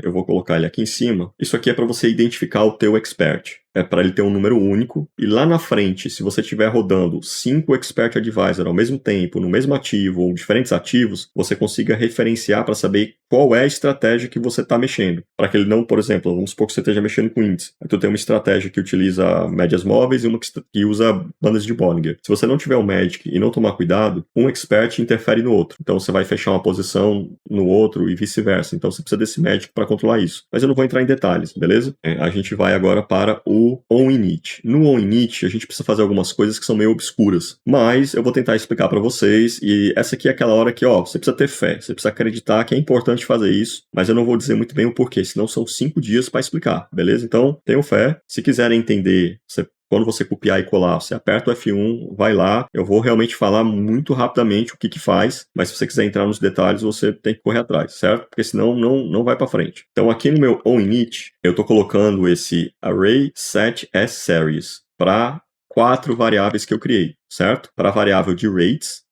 eu vou colocar ele aqui em cima, isso aqui é para você identificar o teu expert. É para ele ter um número único, e lá na frente, se você estiver rodando 5 Expert Advisor ao mesmo tempo, no mesmo ativo ou diferentes ativos, você consiga referenciar para saber qual é a estratégia que você está mexendo. Para que ele não, por exemplo, vamos supor que você esteja mexendo com índice. Aí tu tem uma estratégia que utiliza médias móveis e uma que usa bandas de Bollinger. Se você não tiver o Magic e não tomar cuidado, um Expert interfere no outro. Então você vai fechar uma posição no outro e vice-versa. Então você precisa desse Magic para controlar isso. Mas eu não vou entrar em detalhes, beleza? A gente vai agora para o no onInit. No onInit, a gente precisa fazer algumas coisas que são meio obscuras, mas eu vou tentar explicar para vocês, e essa aqui é aquela hora que, você precisa ter fé, você precisa acreditar que é importante fazer isso, mas eu não vou dizer muito bem o porquê, senão são 5 dias para explicar, beleza? Então, tenham fé. Se quiserem entender, quando você copiar e colar, você aperta o F1, vai lá. Eu vou realmente falar muito rapidamente o que faz, mas se você quiser entrar nos detalhes, você tem que correr atrás, certo? Porque senão não vai para frente. Então aqui no meu onInit, eu estou colocando esse array set as series para 4 variáveis que eu criei, certo? Para a variável de rates,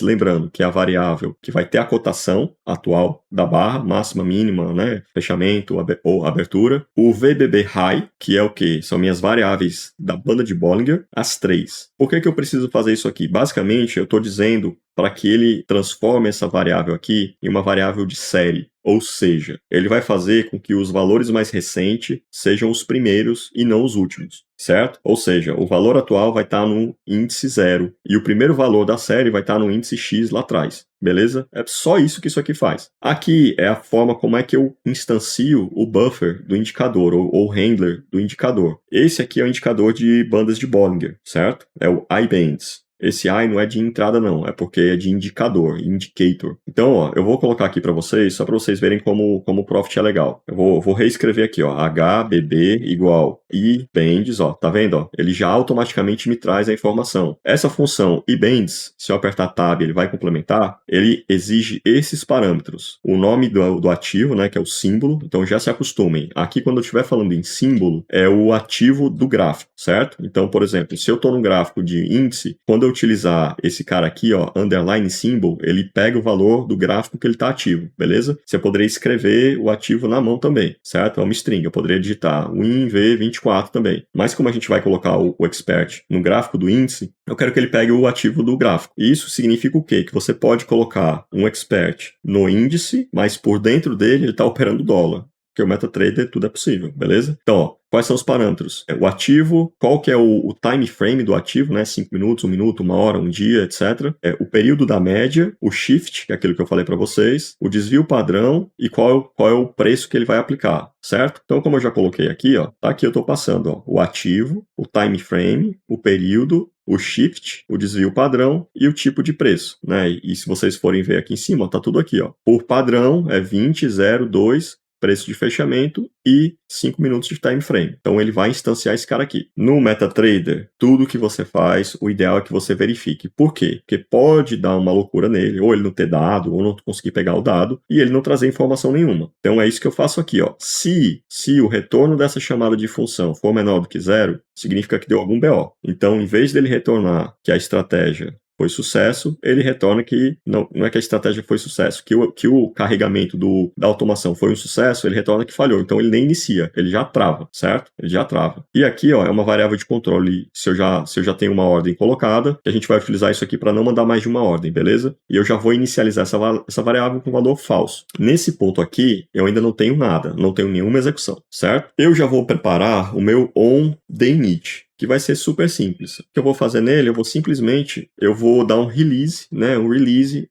lembrando que é a variável que vai ter a cotação atual da barra, máxima, mínima, né, fechamento ou abertura. O VBB high, que é o que? São minhas variáveis da banda de Bollinger, as 3. Por que eu preciso fazer isso aqui? Basicamente, eu estou dizendo para que ele transforme essa variável aqui em uma variável de série. Ou seja, ele vai fazer com que os valores mais recentes sejam os primeiros e não os últimos, certo? Ou seja, o valor atual vai estar no índice 0 e o primeiro valor da série vai estar no índice X lá atrás. Beleza? É só isso que isso aqui faz. Aqui é a forma como é que eu instancio o buffer do indicador, ou handler do indicador. Esse aqui é o indicador de bandas de Bollinger, certo? É o iBands. Esse I não é de entrada não, é porque é de indicador, indicator. Então, eu vou colocar aqui para vocês, só para vocês verem como o Profit é legal. Eu vou reescrever aqui, HBB igual iBands, tá vendo? Ele já automaticamente me traz a informação. Essa função iBands, se eu apertar Tab, ele vai complementar, ele exige esses parâmetros. O nome do ativo, né, que é o símbolo, então já se acostumem. Aqui, quando eu estiver falando em símbolo, é o ativo do gráfico, certo? Então, por exemplo, se eu estou num gráfico de índice, quando eu utilizar esse cara aqui, underline symbol, ele pega o valor do gráfico que ele está ativo, beleza? Você poderia escrever o ativo na mão também, certo? É uma string, eu poderia digitar WinV24 também. Mas como a gente vai colocar o expert no gráfico do índice, eu quero que ele pegue o ativo do gráfico. E isso significa o quê? Que você pode colocar um expert no índice, mas por dentro dele ele está operando dólar. Porque o MetaTrader tudo é possível, beleza? Então, quais são os parâmetros? O ativo, qual que é o time frame do ativo, né? 5 minutos, 1 minuto, 1 hora, 1 dia, etc. O período da média, o shift, que é aquilo que eu falei para vocês, o desvio padrão e qual é o preço que ele vai aplicar, certo? Então, como eu já coloquei aqui, tá aqui eu estou passando, o ativo, o time frame, o período, o shift, o desvio padrão e o tipo de preço, né? E se vocês forem ver aqui em cima, tá tudo aqui, Por padrão é 20, 0, 2, preço de fechamento e 5 minutos de time frame. Então ele vai instanciar esse cara aqui. No MetaTrader, tudo que você faz, o ideal é que você verifique. Por quê? Porque pode dar uma loucura nele, ou ele não ter dado, ou não conseguir pegar o dado, e ele não trazer informação nenhuma. Então é isso que eu faço aqui, Se o retorno dessa chamada de função for menor do que 0, significa que deu algum BO. Então, em vez dele retornar que a estratégia foi sucesso, ele retorna que não é que a estratégia foi sucesso, que o carregamento da automação foi um sucesso, ele retorna que falhou. Então ele nem inicia, ele já trava, certo? Ele já trava. E aqui, é uma variável de controle, se eu já tenho uma ordem colocada, que a gente vai utilizar isso aqui para não mandar mais de uma ordem, beleza? E eu já vou inicializar essa variável com valor falso. Nesse ponto aqui, eu ainda não tenho nada, não tenho nenhuma execução, certo? Eu já vou preparar o meu onDayInit, que vai ser super simples. O que eu vou fazer nele, eu vou dar um release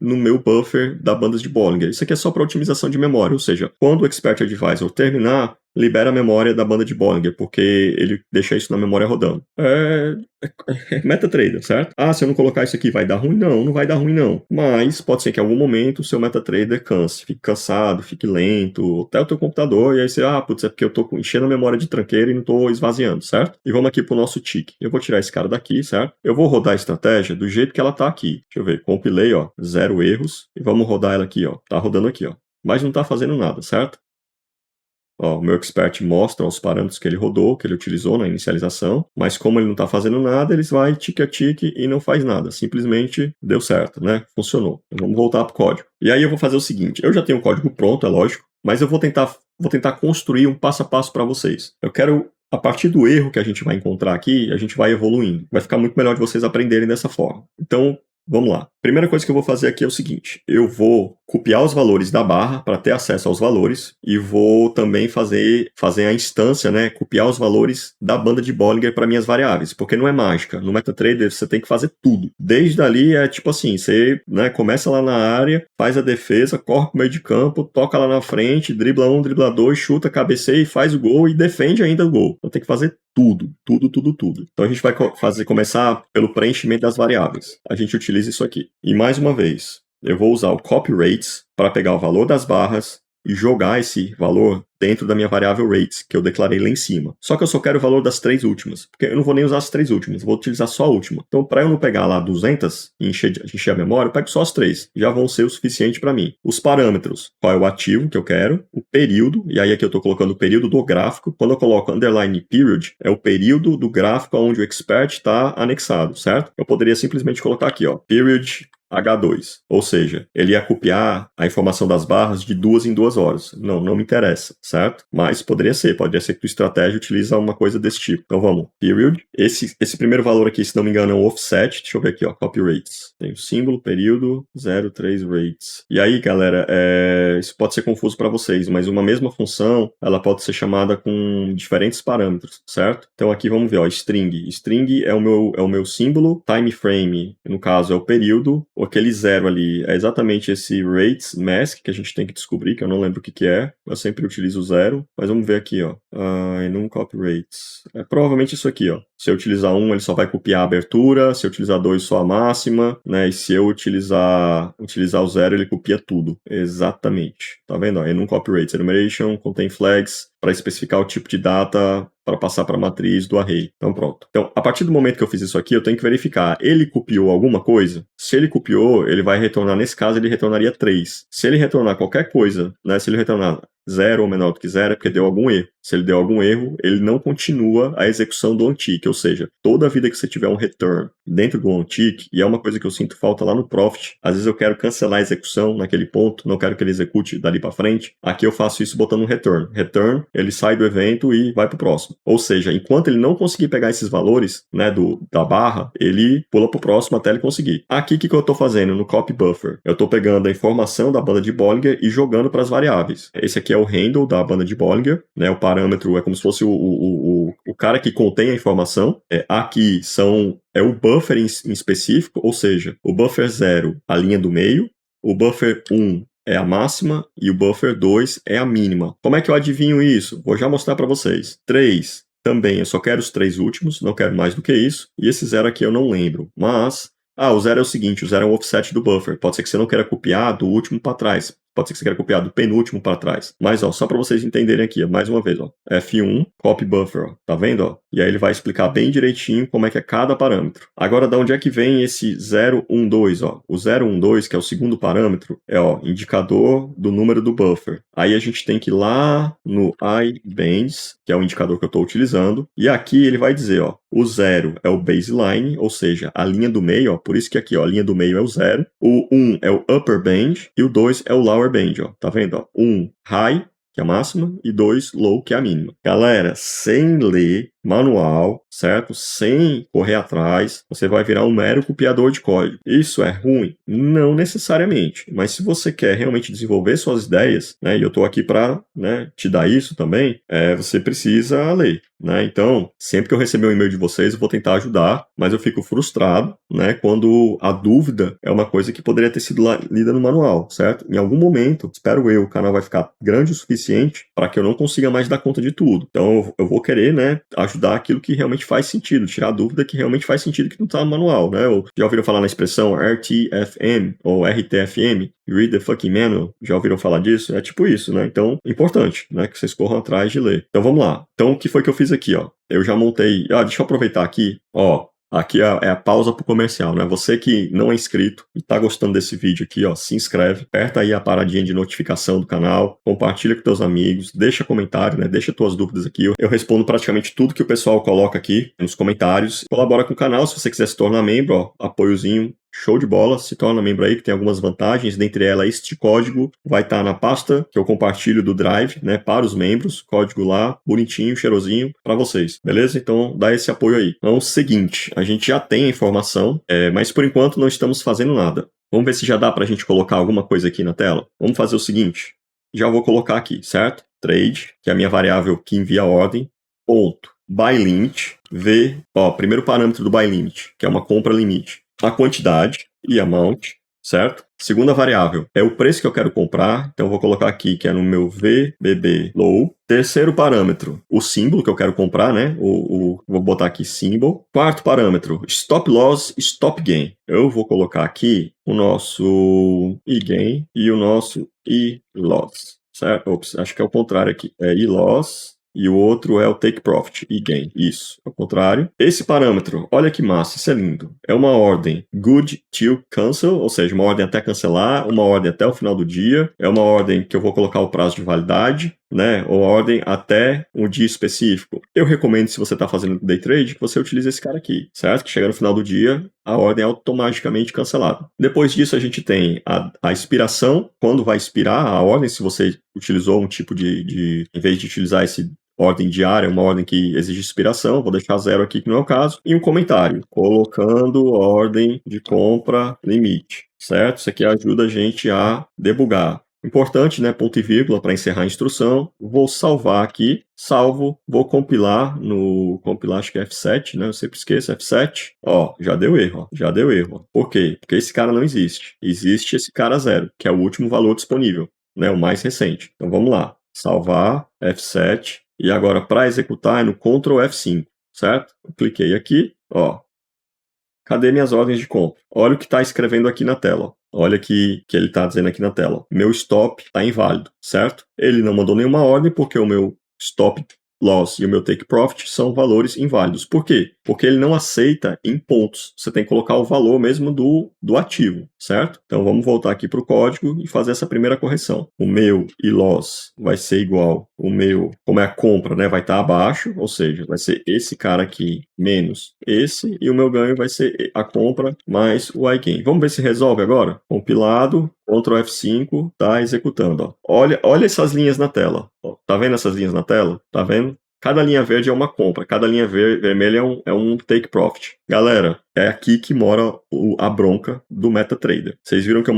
no meu buffer da bandas de Bollinger. Isso aqui é só para otimização de memória, ou seja, quando o Expert Advisor terminar, libera a memória da banda de Bollinger, porque ele deixa isso na memória rodando. É MetaTrader, certo? Se eu não colocar isso aqui, vai dar ruim? Não vai dar ruim não. Mas pode ser que em algum momento o seu MetaTrader canse, fique cansado, fique lento, até o teu computador, e aí você, é porque eu tô enchendo a memória de tranqueira e não tô esvaziando, certo? E vamos aqui pro nosso tick. Eu vou tirar esse cara daqui, certo? Eu vou rodar a estratégia do jeito que ela tá aqui. Deixa eu ver, compilei, 0 erros, e vamos rodar ela aqui, tá rodando aqui, mas não tá fazendo nada, certo? O meu expert mostra os parâmetros que ele rodou, que ele utilizou na inicialização, mas como ele não está fazendo nada, ele vai tique a tique e não faz nada. Simplesmente deu certo, né? Funcionou. Então, vamos voltar para o código. E aí eu vou fazer o seguinte, eu já tenho o código pronto, é lógico, mas eu vou tentar construir um passo a passo para vocês. Eu quero, a partir do erro que a gente vai encontrar aqui, a gente vai evoluindo. Vai ficar muito melhor de vocês aprenderem dessa forma. Então, vamos lá. Primeira coisa que eu vou fazer aqui é o seguinte, eu vou copiar os valores da barra para ter acesso aos valores e vou também fazer a instância, né, copiar os valores da banda de Bollinger para minhas variáveis, porque não é mágica. No MetaTrader você tem que fazer tudo. Desde ali é tipo assim, você, né, começa lá na área, faz a defesa, corre pro meio de campo, toca lá na frente, dribla um, dribla dois, chuta, cabeceia e faz o gol e defende ainda o gol. Então tem que fazer tudo. Então a gente vai começar pelo preenchimento das variáveis. A gente utiliza isso aqui. E mais uma vez, eu vou usar o copy rates para pegar o valor das barras e jogar esse valor dentro da minha variável rates, que eu declarei lá em cima. Só que eu só quero o valor das 3 últimas, porque eu não vou nem usar as 3 últimas, vou utilizar só a última. Então, para eu não pegar lá 200 e encher a memória, eu pego só as 3. Já vão ser o suficiente para mim. Os parâmetros, qual é o ativo que eu quero, o período, e aí aqui eu estou colocando o período do gráfico. Quando eu coloco underline period, é o período do gráfico onde o expert está anexado, certo? Eu poderia simplesmente colocar aqui, ó, period H2, ou seja, ele ia copiar a informação das barras de 2 em 2 horas. Não me interessa, certo? Mas poderia ser que tua estratégia utiliza uma coisa desse tipo. Então vamos, period. Esse primeiro valor aqui, se não me engano, é um offset. Deixa eu ver aqui, ó, copy rates. Tem o símbolo, período, 03 rates. E aí, galera, isso pode ser confuso para vocês, mas uma mesma função, ela pode ser chamada com diferentes parâmetros, certo? Então aqui vamos ver, ó, string. String é o meu símbolo, time frame, no caso é o período. Aquele 0 ali é exatamente esse rates mask que a gente tem que descobrir, que eu não lembro o que é. Eu sempre utilizo o 0, mas vamos ver aqui, ó. Enum copy rates. É provavelmente isso aqui, ó. Se eu utilizar 1, ele só vai copiar a abertura. Se eu utilizar 2, só a máxima, né? E se eu utilizar o 0, ele copia tudo. Exatamente. Tá vendo? Enum copy rates enumeration contém flags para especificar o tipo de data para passar para a matriz do array. Então pronto. Então, a partir do momento que eu fiz isso aqui, eu tenho que verificar, ele copiou alguma coisa? Se ele copiou, ele vai retornar, nesse caso, ele retornaria 3. Se ele retornar qualquer coisa, né, se ele retornar 0 ou menor do que 0, é porque deu algum erro. Se ele deu algum erro, ele não continua a execução do onTick, ou seja, toda vida que você tiver um return dentro do onTick, e é uma coisa que eu sinto falta lá no Profit, às vezes eu quero cancelar a execução naquele ponto, não quero que ele execute dali para frente, aqui eu faço isso botando um return. Return, ele sai do evento e vai para o próximo. Ou seja, enquanto ele não conseguir pegar esses valores, né, da barra, ele pula para o próximo até ele conseguir. Aqui, o que eu estou fazendo no copy buffer? Eu estou pegando a informação da banda de Bollinger e jogando para as variáveis. Esse aqui é o handle da banda de Bollinger, né, o parâmetro é como se fosse o cara que contém a informação. Aqui é o buffer em específico, ou seja, o buffer 0, a linha do meio, o buffer 1 é a máxima e o buffer 2 é a mínima. Como é que eu adivinho isso? Vou já mostrar para vocês. 3, também, eu só quero os 3 últimos, não quero mais do que isso. E esse 0 aqui eu não lembro, mas... o 0 é o seguinte, o 0 é o offset do buffer. Pode ser que você não queira copiar do último para trás. Pode ser que você queira copiar do penúltimo para trás. Mas, ó, só para vocês entenderem aqui, ó, mais uma vez, ó, F1, copy buffer, ó, tá vendo, ó? E aí ele vai explicar bem direitinho como é que é cada parâmetro. Agora, de onde é que vem esse 0, 1, 2, ó? O 0, 1, 2, que é o segundo parâmetro, é, ó, indicador do número do buffer. Aí a gente tem que ir lá no iBands, que é o indicador que eu estou utilizando, e aqui ele vai dizer, ó, o 0 é o baseline, ou seja, a linha do meio, ó, por isso que aqui, ó, a linha do meio é o 0, o 1 é o upper band e o 2 é o lower band, ó, tá vendo, ó, 1 high, que é a máxima, e 2 low, que é a mínima. Galera, sem ler manual, certo? Sem correr atrás, você vai virar um mero copiador de código. Isso é ruim? Não necessariamente, mas se você quer realmente desenvolver suas ideias, né, e eu estou aqui para, né, te dar isso também, você precisa ler, né? Então, sempre que eu receber um e-mail de vocês, eu vou tentar ajudar, mas eu fico frustrado, né, quando a dúvida é uma coisa que poderia ter sido lida no manual, certo? Em algum momento, espero eu, o canal vai ficar grande o suficiente para que eu não consiga mais dar conta de tudo. Então, eu vou querer, né, ajudar aquilo que realmente faz sentido, tirar a dúvida que realmente faz sentido que não está no manual, né? Ou já ouviram falar na expressão RTFM ou RTFM, Read the Fucking Manual? Já ouviram falar disso? É tipo isso, né? Então, importante, né? Que vocês corram atrás de ler. Então, vamos lá. Então, o que foi que eu fiz aqui, ó? Eu já montei... deixa eu aproveitar aqui, ó. Aqui é a pausa pro comercial, né? Você que não é inscrito e tá gostando desse vídeo aqui, ó, se inscreve, aperta aí a paradinha de notificação do canal, compartilha com teus amigos, deixa comentário, né? Deixa tuas dúvidas aqui. Eu respondo praticamente tudo que o pessoal coloca aqui nos comentários. Colabora com o canal, se você quiser se tornar membro, ó, apoiozinho. Show de bola, se torna membro aí que tem algumas vantagens, dentre elas este código vai estar na pasta que eu compartilho do Drive, né, para os membros, código lá, bonitinho, cheirosinho para vocês, beleza? Então dá esse apoio aí. Então, seguinte, a gente já tem a informação, mas por enquanto não estamos fazendo nada. Vamos ver se já dá para a gente colocar alguma coisa aqui na tela? Vamos fazer o seguinte, já vou colocar aqui, certo? Trade, que é a minha variável que envia a ordem, ponto, by limit, primeiro parâmetro do by limit, que é uma compra limite, a quantidade e amount, certo? Segunda variável é o preço que eu quero comprar, então eu vou colocar aqui que é no meu VBB low. Terceiro parâmetro, o símbolo que eu quero comprar, né? Vou botar aqui symbol. Quarto parâmetro, stop loss, stop gain. Eu vou colocar aqui o nosso e-gain e o nosso e-loss, certo? Ops, acho que é o contrário aqui. É e-loss. E o outro é o take profit e gain. Isso, ao contrário. Esse parâmetro, olha que massa, isso é lindo. É uma ordem good till cancel, ou seja, uma ordem até cancelar, uma ordem até o final do dia. É uma ordem que eu vou colocar o prazo de validade, né? Ou ordem até um dia específico. Eu recomendo, se você está fazendo day trade, que você utilize esse cara aqui, certo? Que chega no final do dia, a ordem é automaticamente cancelada. Depois disso, a gente tem a expiração, quando vai expirar a ordem, se você utilizou um tipo em vez de utilizar esse ordem diária, uma ordem que exige expiração, vou deixar 0 aqui, que não é o caso, e um comentário, colocando ordem de compra limite, certo? Isso aqui ajuda a gente a debugar. Importante, né? Ponto e vírgula para encerrar a instrução. Vou salvar aqui, vou compilar acho que é F7, né? Eu sempre esqueço, F7. Ó, já deu erro. Por quê? Porque esse cara não existe. Existe esse cara 0, que é o último valor disponível, né? O mais recente. Então vamos lá, salvar, F7. E agora, para executar, é no Ctrl F5, certo? Eu cliquei aqui, ó. Cadê minhas ordens de compra? Olha o que está escrevendo aqui na tela. Olha que ele está dizendo aqui na tela. Meu stop está inválido, certo? Ele não mandou nenhuma ordem porque o meu stop loss e o meu take profit são valores inválidos. Por quê? Porque ele não aceita em pontos. Você tem que colocar o valor mesmo do ativo, certo? Então vamos voltar aqui para o código e fazer essa primeira correção. O meu e-loss vai ser igual, como é a compra, né, vai estar abaixo, ou seja, vai ser esse cara aqui menos esse, e o meu ganho vai ser a compra mais o iGain. Vamos ver se resolve agora? Compilado, Ctrl F5, tá executando. Ó. Olha essas linhas na tela. Ó. Tá vendo essas linhas na tela? Tá vendo? Cada linha verde é uma compra, cada linha vermelha é um take profit. Galera, é aqui que mora a bronca do MetaTrader. Vocês viram que eu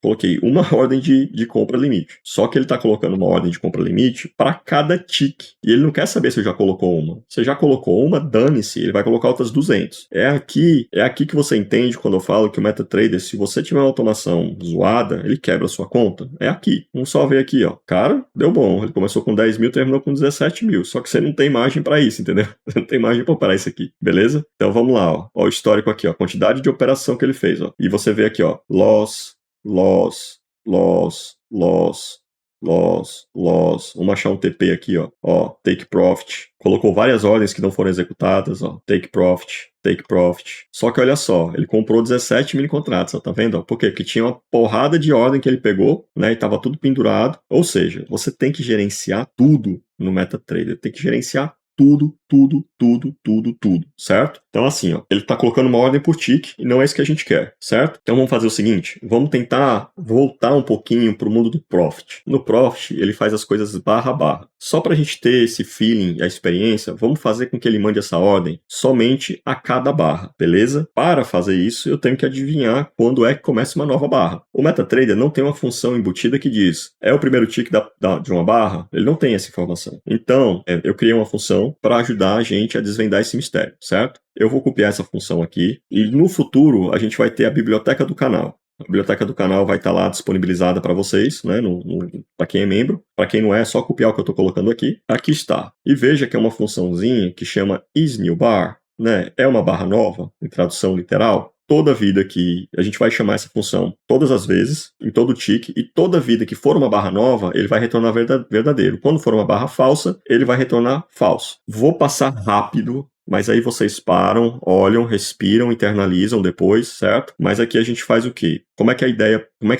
coloquei uma ordem de compra limite. Só que ele está colocando uma ordem de compra limite para cada tick. E ele não quer saber se eu já colocou uma. Se já colocou uma, dane-se, ele vai colocar outras 200. É aqui que você entende quando eu falo que o MetaTrader, se você tiver uma automação zoada, ele quebra a sua conta. É aqui. Vamos só ver aqui, ó. Cara, deu bom. Ele começou com 10 mil, terminou com 17 mil. Só que você não tem margem para isso, entendeu? Você não tem margem para operar isso aqui, beleza? Então vamos lá, ó. Ó o histórico aqui, ó. Quantidade de operação que ele fez, ó. E você vê aqui, ó. Loss. Vamos achar um TP aqui, ó. Ó, take profit. Colocou várias ordens que não foram executadas, ó. Take profit. Só que olha só, ele comprou 17 mil contratos, ó, tá vendo? Ó? Por quê? Porque tinha uma porrada de ordem que ele pegou, né? E tava tudo pendurado. Ou seja, você tem que gerenciar tudo no MetaTrader. Tem que gerenciar tudo, certo? Então assim, ó, ele tá colocando uma ordem por tick e não é isso que a gente quer, certo? Então vamos fazer o seguinte, vamos tentar voltar um pouquinho pro mundo do Profit. No Profit, ele faz as coisas barra. Só pra gente ter esse feeling e a experiência, vamos fazer com que ele mande essa ordem somente a cada barra, beleza? Para fazer isso, eu tenho que adivinhar quando é que começa uma nova barra. O MetaTrader não tem uma função embutida que diz, é o primeiro tick de uma barra? Ele não tem essa informação. Então, eu criei uma função para ajudar a gente a desvendar esse mistério, certo? Eu vou copiar essa função aqui e no futuro a gente vai ter a biblioteca do canal. A biblioteca do canal vai estar lá disponibilizada para vocês, né, para quem é membro. Para quem não é só copiar o que eu estou colocando aqui. Aqui está. E veja que é uma funçãozinha que chama isNewBar, né? É uma barra nova, em tradução literal. Toda vida que a gente vai chamar essa função todas as vezes, em todo tick, e toda vida que for uma barra nova, ele vai retornar verdadeiro. Quando for uma barra falsa, ele vai retornar falso. Vou passar rápido, mas aí vocês param, olham, respiram, internalizam depois, certo? Mas aqui a gente faz o quê? Como é que é a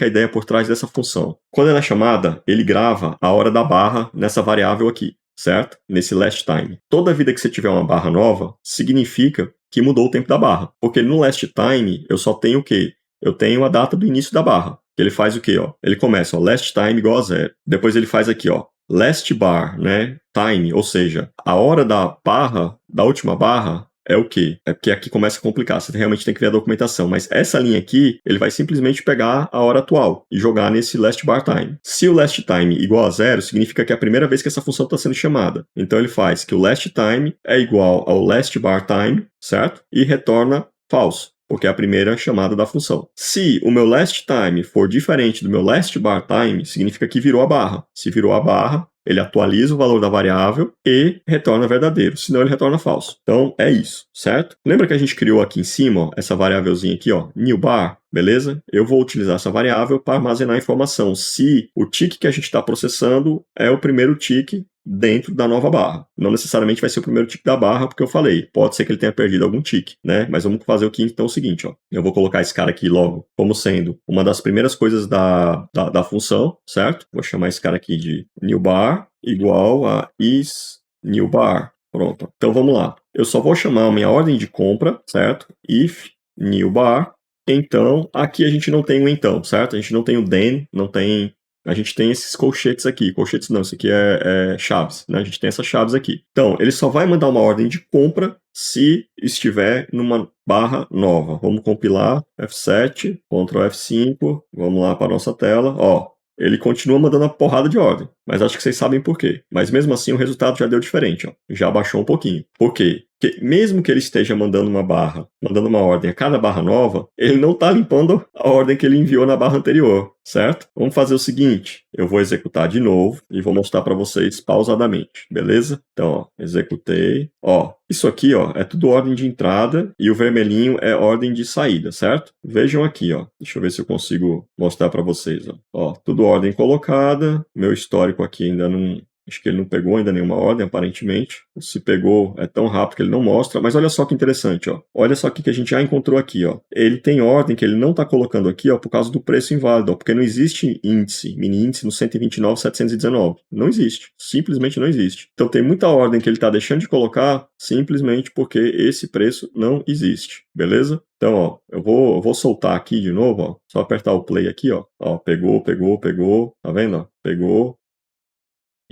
ideia por trás dessa função? Quando ela é chamada, ele grava a hora da barra nessa variável aqui, certo? Nesse last time. Toda vida que você tiver uma barra nova, significa que mudou o tempo da barra. Porque no last time, eu só tenho o quê? Eu tenho a data do início da barra. Ele faz o quê, ó? Ele começa, ó, last time igual a 0. Depois ele faz aqui, ó, last bar, né? Time, ou seja, a hora da barra, da última barra, é o quê? É porque aqui começa a complicar, você realmente tem que ver a documentação, mas essa linha aqui, ele vai simplesmente pegar a hora atual e jogar nesse last bar time. Se o last time igual a 0, significa que é a primeira vez que essa função está sendo chamada. Então ele faz que o last time é igual ao last bar time, certo? E retorna falso, porque é a primeira chamada da função. Se o meu last time for diferente do meu last bar time, significa que virou a barra. Se virou a barra, ele atualiza o valor da variável e retorna verdadeiro, senão ele retorna falso. Então, é isso, certo? Lembra que a gente criou aqui em cima, ó, essa variávelzinha aqui, ó, new bar, beleza? Eu vou utilizar essa variável para armazenar a informação se o tick que a gente está processando é o primeiro tick dentro da nova barra. Não necessariamente vai ser o primeiro tick da barra, porque eu falei, pode ser que ele tenha perdido algum tick, né? Mas vamos fazer aqui então o seguinte, ó. Eu vou colocar esse cara aqui logo como sendo uma das primeiras coisas da função, certo? Vou chamar esse cara aqui de new bar igual a is new bar. Pronto. Então vamos lá. Eu só vou chamar a minha ordem de compra, certo? If new bar. Então, aqui a gente não tem o então, certo? A gente não tem o then, não tem... A gente tem esses colchetes aqui. Colchetes não, isso aqui é chaves, né? A gente tem essas chaves aqui. Então, ele só vai mandar uma ordem de compra se estiver numa barra nova. Vamos compilar F7, Ctrl F5, vamos lá para a nossa tela. Ó, ele continua mandando uma porrada de ordem, mas acho que vocês sabem por quê. Mas mesmo assim o resultado já deu diferente, ó. Já baixou um pouquinho. Por quê? Porque mesmo que ele esteja mandando uma ordem a cada barra nova, ele não está limpando a ordem que ele enviou na barra anterior, certo? Vamos fazer o seguinte, eu vou executar de novo e vou mostrar para vocês pausadamente, beleza? Então, ó, executei, ó, isso aqui, ó, é tudo ordem de entrada e o vermelhinho é ordem de saída, certo? Vejam aqui, ó, deixa eu ver se eu consigo mostrar para vocês, ó, tudo ordem colocada, meu histórico aqui ainda não... Acho que ele não pegou ainda nenhuma ordem, aparentemente. Se pegou, é tão rápido que ele não mostra. Mas olha só que interessante, ó. Olha só o que a gente já encontrou aqui, ó. Ele tem ordem que ele não está colocando aqui, ó, por causa do preço inválido, ó, porque não existe índice, mini índice no 129.719. Não existe. Simplesmente não existe. Então tem muita ordem que ele está deixando de colocar simplesmente porque esse preço não existe. Beleza? Então, ó, eu vou soltar aqui de novo, ó. Só apertar o play aqui, ó. Ó, pegou. Tá vendo, ó? Pegou.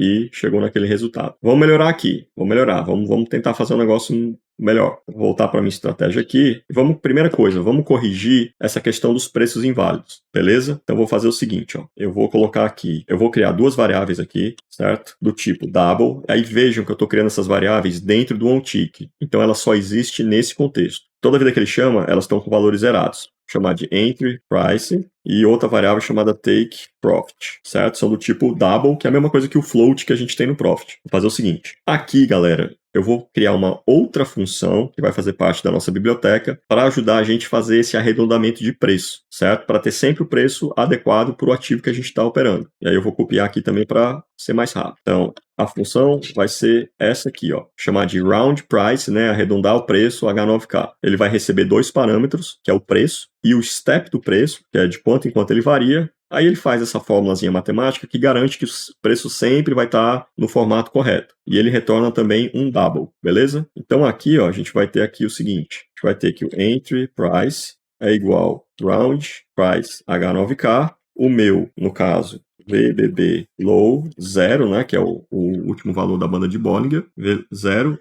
E chegou naquele resultado. Vamos melhorar aqui, vamos tentar fazer um negócio melhor. Vou voltar para a minha estratégia aqui. Primeira coisa, vamos corrigir essa questão dos preços inválidos, beleza? Então vou fazer o seguinte, ó. Eu vou colocar aqui, eu vou criar duas variáveis aqui, certo? Do tipo double. Aí vejam que eu estou criando essas variáveis dentro do onTick. Então ela só existe nesse contexto. Toda vida que ele chama, elas estão com valores zerados. Chamar de entry, price, e outra variável chamada take profit, certo? São do tipo double, que é a mesma coisa que o float que a gente tem no profit. Vou fazer o seguinte, aqui, galera, eu vou criar uma outra função que vai fazer parte da nossa biblioteca para ajudar a gente a fazer esse arredondamento de preço, certo? Para ter sempre o preço adequado para o ativo que a gente está operando. E aí eu vou copiar aqui também para ser mais rápido. Então, a função vai ser essa aqui, ó, chamar de round price, né, arredondar o preço H9K. Ele vai receber dois parâmetros, que é o preço e o step do preço, que é de quanto em quanto ele varia. Aí ele faz essa fórmulazinha matemática que garante que o preço sempre vai estar no formato correto. E ele retorna também um double, beleza? Então aqui, ó, a gente vai ter aqui o seguinte, a gente vai ter que o entry price é igual round price H9K, o meu, no caso, VBB low 0, né, que é o último valor da banda de Bollinger, 0,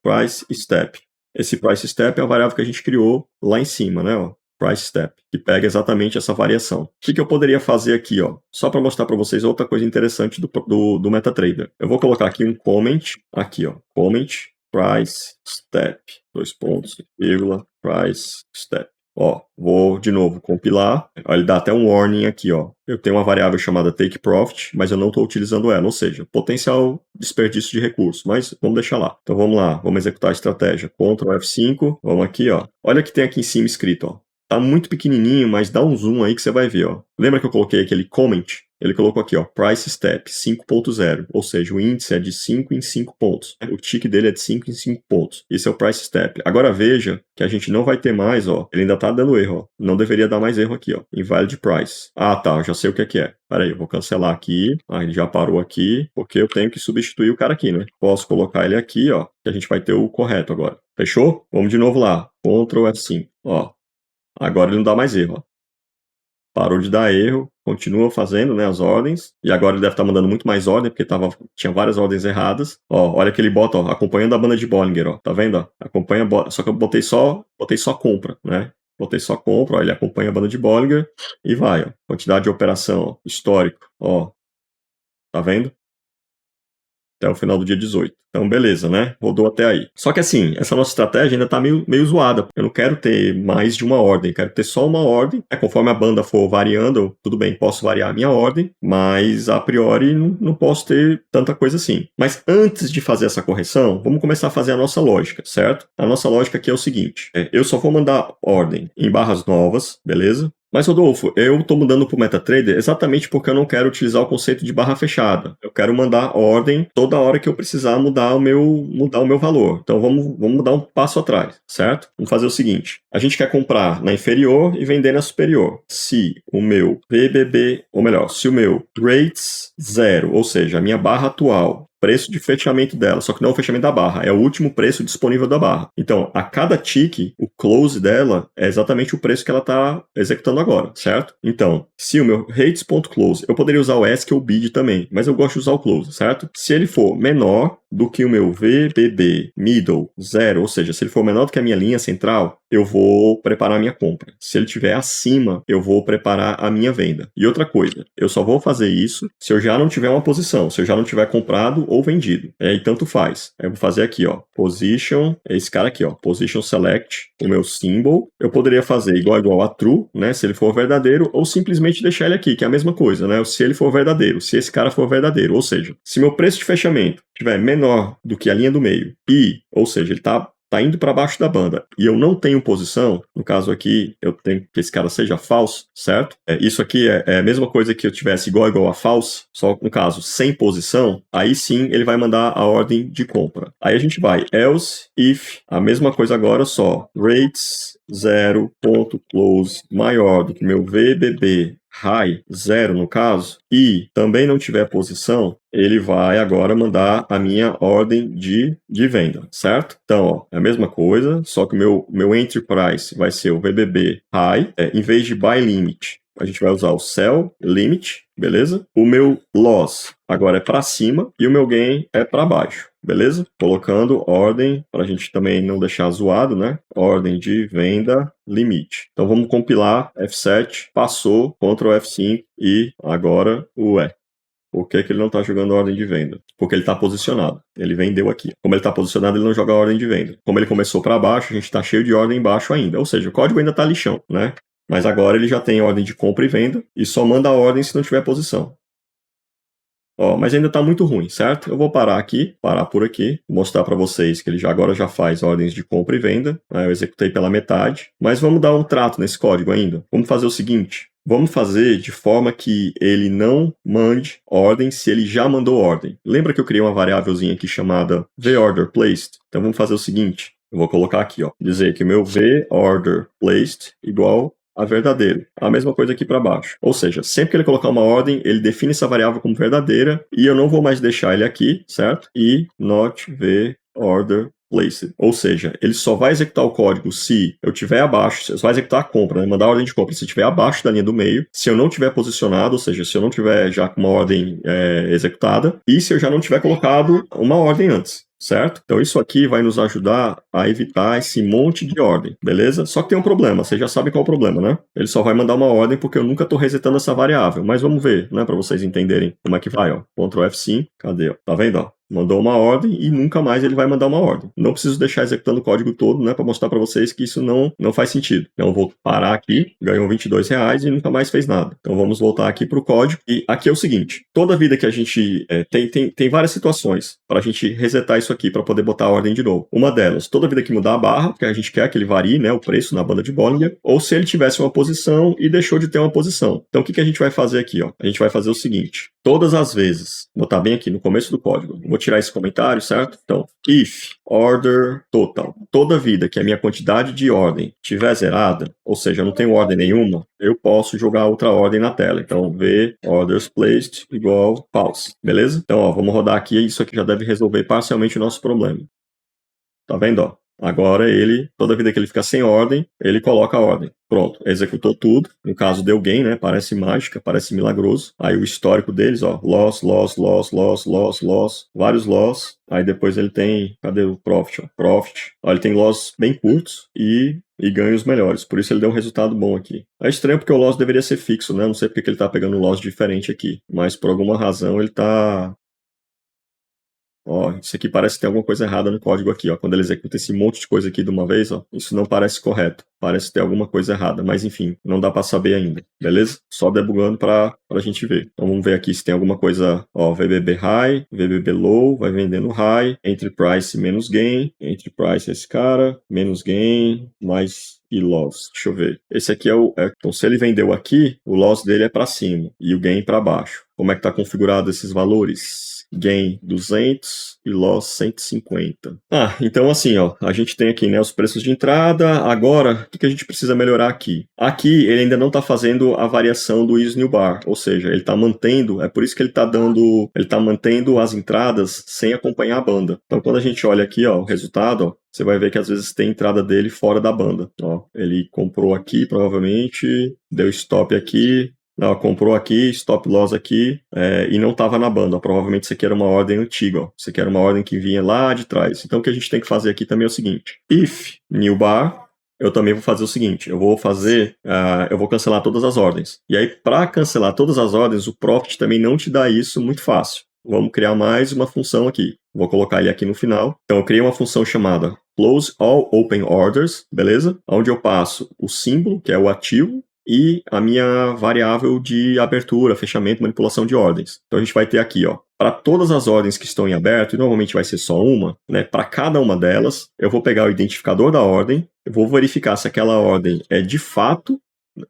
price step. Esse price step é a variável que a gente criou lá em cima, né, ó, price step, que pega exatamente essa variação. O que eu poderia fazer aqui, ó, só para mostrar para vocês outra coisa interessante do MetaTrader. Eu vou colocar aqui um comment, aqui, ó, comment price step, dois pontos, vírgula, price step. Ó, vou de novo compilar. Ó, ele dá até um warning aqui, ó. Eu tenho uma variável chamada take profit, mas eu não estou utilizando ela, ou seja, potencial desperdício de recursos, mas vamos deixar lá. Então vamos lá, vamos executar a estratégia. Ctrl F5, vamos aqui, ó. Olha que tem aqui em cima escrito, ó. Tá muito pequenininho, mas dá um zoom aí que você vai ver, ó. Lembra que eu coloquei aquele comment? Ele colocou aqui, ó, price step 5.0, ou seja, o índice é de 5 em 5 pontos. O tick dele é de 5 em 5 pontos. Esse é o price step. Agora veja que a gente não vai ter mais, ó, ele ainda tá dando erro, ó. Não deveria dar mais erro aqui, ó, invalid price. Ah, tá, eu já sei o que é. Pera aí, eu vou cancelar aqui. Ah, ele já parou aqui, porque eu tenho que substituir o cara aqui, né? Posso colocar ele aqui, ó, que a gente vai ter o correto agora. Fechou? Vamos de novo lá. Ctrl F5, ó. Agora ele não dá mais erro, ó. parou de dar erro, continua fazendo, né, as ordens, e agora ele deve estar mandando muito mais ordem, porque tinha várias ordens erradas. Ó, olha que ele bota, ó, acompanhando a banda de Bollinger, ó, tá vendo, ó? Acompanha, só que eu botei só compra, né? Botei só compra, ó, ele acompanha a banda de Bollinger e vai, ó, quantidade de operação, ó, histórico, ó, tá vendo? Até o final do dia 18. Então, beleza, né? Rodou até aí. Só que assim, essa nossa estratégia ainda tá meio zoada. Eu não quero ter mais de uma ordem, quero ter só uma ordem. Conforme a banda for variando, tudo bem, posso variar a minha ordem, mas a priori não posso ter tanta coisa assim. Mas antes de fazer essa correção, vamos começar a fazer a nossa lógica, certo? A nossa lógica aqui é o seguinte: eu só vou mandar ordem em barras novas, beleza? Mas, Rodolfo, eu estou mudando para o MetaTrader exatamente porque eu não quero utilizar o conceito de barra fechada. Eu quero mandar ordem toda hora que eu precisar mudar o meu valor. Então, vamos mudar um passo atrás, certo? Vamos fazer o seguinte. A gente quer comprar na inferior e vender na superior. Se o meu VBB, ou melhor, se o meu rates 0, ou seja, a minha barra atual, preço de fechamento dela, só que não é o fechamento da barra, é o último preço disponível da barra. Então, a cada tick, o close dela é exatamente o preço que ela está executando agora, certo? Então, se o meu rates.close, eu poderia usar o ASCII ou bid também, mas eu gosto de usar o close, certo? Se ele for menor do que o meu VBB middle 0, ou seja, se ele for menor do que a minha linha central, eu vou preparar a minha compra. Se ele estiver acima, eu vou preparar a minha venda. E outra coisa, eu só vou fazer isso se eu já não tiver uma posição, se eu já não tiver comprado ou vendido. E tanto faz. Eu vou fazer aqui, ó, position, esse cara aqui, ó, position select, o meu symbol. Eu poderia fazer igual a true, né, se ele for verdadeiro, ou simplesmente deixar ele aqui, que é a mesma coisa, né, se ele for verdadeiro, se esse cara for verdadeiro. Ou seja, se meu preço de fechamento estiver menor do que a linha do meio ou seja, ele tá indo para baixo da banda e eu não tenho posição, no caso aqui, eu tenho que esse cara seja false, certo? Isso aqui é a mesma coisa que eu tivesse igual a false, só no caso sem posição, aí sim ele vai mandar a ordem de compra. Aí a gente vai else if, a mesma coisa agora, só rates 0.close maior do que meu VBB high 0 no caso, e também não tiver posição, ele vai agora mandar a minha ordem de venda, certo? Então, ó, é a mesma coisa, só que o meu entry price vai ser o VBB high, em vez de buy limit, a gente vai usar o sell limit, beleza? O meu loss agora é para cima e o meu gain é para baixo, beleza? Colocando ordem, para a gente também não deixar zoado, né? Ordem de venda limite. Então vamos compilar F7, passou, Ctrl F5 e agora o E. Por que ele não está jogando ordem de venda? Porque ele está posicionado. Ele vendeu aqui. Como ele está posicionado, ele não joga ordem de venda. Como ele começou para baixo, a gente está cheio de ordem embaixo ainda. Ou seja, o código ainda está lixão, né? Mas agora ele já tem ordem de compra e venda e só manda a ordem se não tiver posição. Ó, mas ainda está muito ruim, certo? Eu vou parar por aqui, mostrar para vocês que ele agora já faz ordens de compra e venda. Né? Eu executei pela metade, mas vamos dar um trato nesse código ainda. Vamos fazer o seguinte. Vamos fazer de forma que ele não mande ordem se ele já mandou ordem. Lembra que eu criei uma variávelzinha aqui chamada VOrderPlaced? Então vamos fazer o seguinte. Eu vou colocar aqui, ó, dizer que o meu VOrderPlaced igual a verdadeiro. A mesma coisa aqui para baixo. Ou seja, sempre que ele colocar uma ordem, ele define essa variável como verdadeira e eu não vou mais deixar ele aqui, certo? E not VOrderPlaced. Ou seja, ele só vai executar o código se eu tiver abaixo, só vai executar a compra, né? Mandar a ordem de compra se estiver abaixo da linha do meio, se eu não tiver posicionado, ou seja, se eu não tiver já com uma ordem executada e se eu já não tiver colocado uma ordem antes. Certo? Então isso aqui vai nos ajudar a evitar esse monte de ordem, beleza? Só que tem um problema, vocês já sabem qual é o problema, né? Ele só vai mandar uma ordem porque eu nunca estou resetando essa variável, mas vamos ver, né? Para vocês entenderem como é que vai, ó. Ctrl F5, cadê, ó? Tá vendo, ó? Mandou uma ordem e nunca mais ele vai mandar uma ordem. Não preciso deixar executando o código todo, né? Para mostrar para vocês que isso não faz sentido. Então eu vou parar aqui, ganhou R$22 e nunca mais fez nada. Então vamos voltar aqui para o código. E aqui é o seguinte, toda vida que a gente... tem várias situações para a gente resetar isso aqui para poder botar a ordem de novo. Uma delas, toda vida que mudar a barra, porque a gente quer que ele varie, né? O preço na banda de Bollinger. Ou se ele tivesse uma posição e deixou de ter uma posição. Então o que a gente vai fazer aqui, ó? A gente vai fazer o seguinte. Todas as vezes, vou botar bem aqui no começo do código, vou tirar esse comentário, certo? Então, if order total, toda vida que a minha quantidade de ordem estiver zerada, ou seja, eu não tenho ordem nenhuma, eu posso jogar outra ordem na tela. Então, v orders placed igual false, beleza? Então, ó, vamos rodar aqui, isso aqui já deve resolver parcialmente o nosso problema. Tá vendo, ó? Agora ele, toda vida que ele fica sem ordem, ele coloca a ordem. Pronto, executou tudo. No caso deu gain, né? Parece mágica, parece milagroso. Aí o histórico deles, ó, loss, loss, loss, loss, loss, loss, vários loss. Aí depois ele tem, cadê o profit? Ó, profit. Ó, ele tem loss bem curtos e ganhos melhores. Por isso ele deu um resultado bom aqui. É estranho porque o loss deveria ser fixo, né? Não sei porque ele tá pegando um loss diferente aqui. Mas por alguma razão ele tá... Ó, isso aqui parece que tem alguma coisa errada no código aqui, ó. Quando ele executa esse monte de coisa aqui de uma vez, ó, isso não parece correto. Parece ter alguma coisa errada, mas enfim, não dá para saber ainda, beleza? Só debugando para a gente ver. Então vamos ver aqui se tem alguma coisa, ó, VBB high, VBB low, vai vendendo high, entry price menos gain, entry price esse cara, menos gain, mais e loss. Deixa eu ver. Esse aqui então se ele vendeu aqui, o loss dele é para cima e o gain para baixo. Como é que tá configurado esses valores? Gain 200 e loss 150. Então assim, ó, a gente tem aqui, né, os preços de entrada. Agora, o que a gente precisa melhorar aqui? Aqui ele ainda não está fazendo a variação do is new bar, ou seja, ele está mantendo, é por isso que ele está mantendo as entradas sem acompanhar a banda. Então quando a gente olha aqui, ó, o resultado, ó, você vai ver que às vezes tem entrada dele fora da banda. Ó, ele comprou aqui, provavelmente, deu stop aqui, não, comprou aqui, stop loss aqui, e não estava na banda. Provavelmente isso aqui era uma ordem antiga. Ó. Isso aqui era uma ordem que vinha lá de trás. Então o que a gente tem que fazer aqui também é o seguinte. If new bar, eu também vou fazer o seguinte. Eu vou cancelar todas as ordens. E aí, para cancelar todas as ordens, o Profit também não te dá isso muito fácil. Vamos criar mais uma função aqui. Vou colocar ele aqui no final. Então eu criei uma função chamada Close All Open Orders, beleza? Onde eu passo o símbolo, que é o ativo, e a minha variável de abertura, fechamento, manipulação de ordens. Então a gente vai ter aqui, ó, para todas as ordens que estão em aberto, e normalmente vai ser só uma, né? Para cada uma delas, eu vou pegar o identificador da ordem, eu vou verificar se aquela ordem é de fato,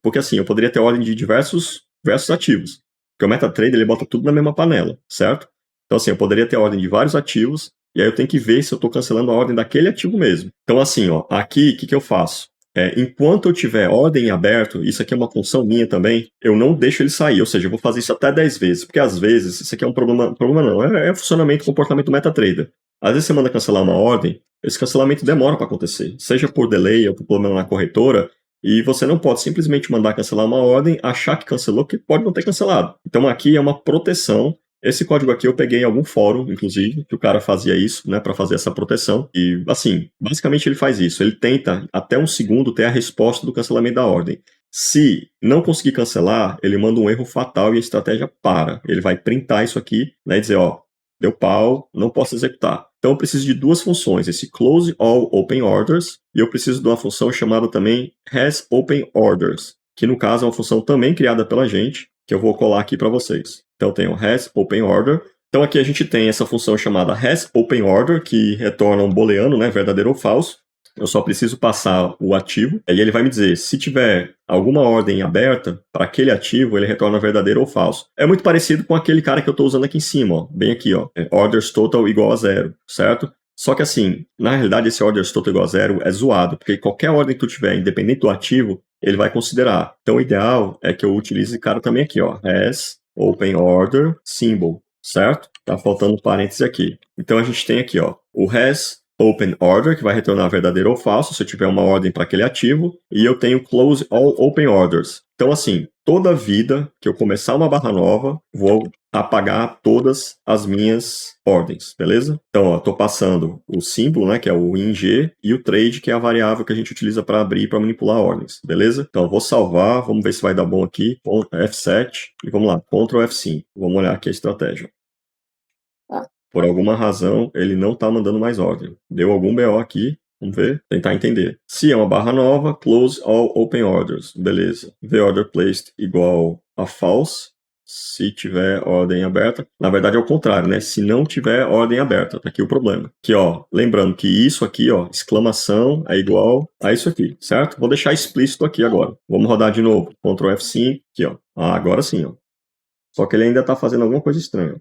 porque assim, eu poderia ter ordem de diversos ativos, porque o MetaTrader ele bota tudo na mesma panela, certo? Então assim, eu poderia ter ordem de vários ativos, e aí eu tenho que ver se eu estou cancelando a ordem daquele ativo mesmo. Então assim, ó, aqui, o que eu faço? Enquanto eu tiver ordem em aberto, isso aqui é uma função minha também, eu não deixo ele sair, ou seja, eu vou fazer isso até 10 vezes, porque às vezes, isso aqui é um problema não, é funcionamento, comportamento do MetaTrader. Às vezes você manda cancelar uma ordem, esse cancelamento demora para acontecer, seja por delay ou por problema na corretora, e você não pode simplesmente mandar cancelar uma ordem, achar que cancelou, que pode não ter cancelado. Então aqui é uma proteção. Esse código aqui eu peguei em algum fórum, inclusive, que o cara fazia isso, né, para fazer essa proteção. E, assim, basicamente ele faz isso. Ele tenta, até um segundo, ter a resposta do cancelamento da ordem. Se não conseguir cancelar, ele manda um erro fatal e a estratégia para. Ele vai printar isso aqui, né, e dizer, ó, deu pau, não posso executar. Então eu preciso de duas funções, esse Close All Open Orders, e eu preciso de uma função chamada também Has Open Orders, que no caso é uma função também criada pela gente, que eu vou colar aqui para vocês. Então eu tenho Has Open Order. Então aqui a gente tem essa função chamada Has Open Order, que retorna um booleano, né, verdadeiro ou falso. Eu só preciso passar o ativo, e ele vai me dizer, se tiver alguma ordem aberta, para aquele ativo, ele retorna verdadeiro ou falso. É muito parecido com aquele cara que eu estou usando aqui em cima, ó, bem aqui, ó, orders total igual a 0, certo? Só que assim, na realidade esse orders total igual a 0 é zoado, porque qualquer ordem que tu tiver, independente do ativo, ele vai considerar. Então o ideal é que eu utilize esse cara também aqui, ó, Has Open Order Symbol, certo? Tá faltando parênteses aqui. Então a gente tem aqui, ó, o Has Open Order, que vai retornar verdadeiro ou falso, se eu tiver uma ordem para aquele ativo, e eu tenho Close All Open Orders. Então, assim, toda vida que eu começar uma barra nova, vou apagar todas as minhas ordens, beleza? Então, ó, tô passando o símbolo, né, que é o ING, e o trade, que é a variável que a gente utiliza para abrir e para manipular ordens, beleza? Então, eu vou salvar, vamos ver se vai dar bom aqui, F7, e vamos lá, Ctrl F5, vamos olhar aqui a estratégia. Por alguma razão, ele não está mandando mais ordem. Deu algum BO aqui, vamos ver, tentar entender. Se é uma barra nova, close all open orders. Beleza. The order placed igual a false. Se tiver ordem aberta. Na verdade é o contrário, né? Se não tiver ordem aberta. Tá aqui o problema. Aqui, ó, lembrando que isso aqui, ó, exclamação é igual a isso aqui, certo? Vou deixar explícito aqui agora. Vamos rodar de novo. Ctrl F5, aqui, ó. Agora sim, ó. Só que ele ainda está fazendo alguma coisa estranha.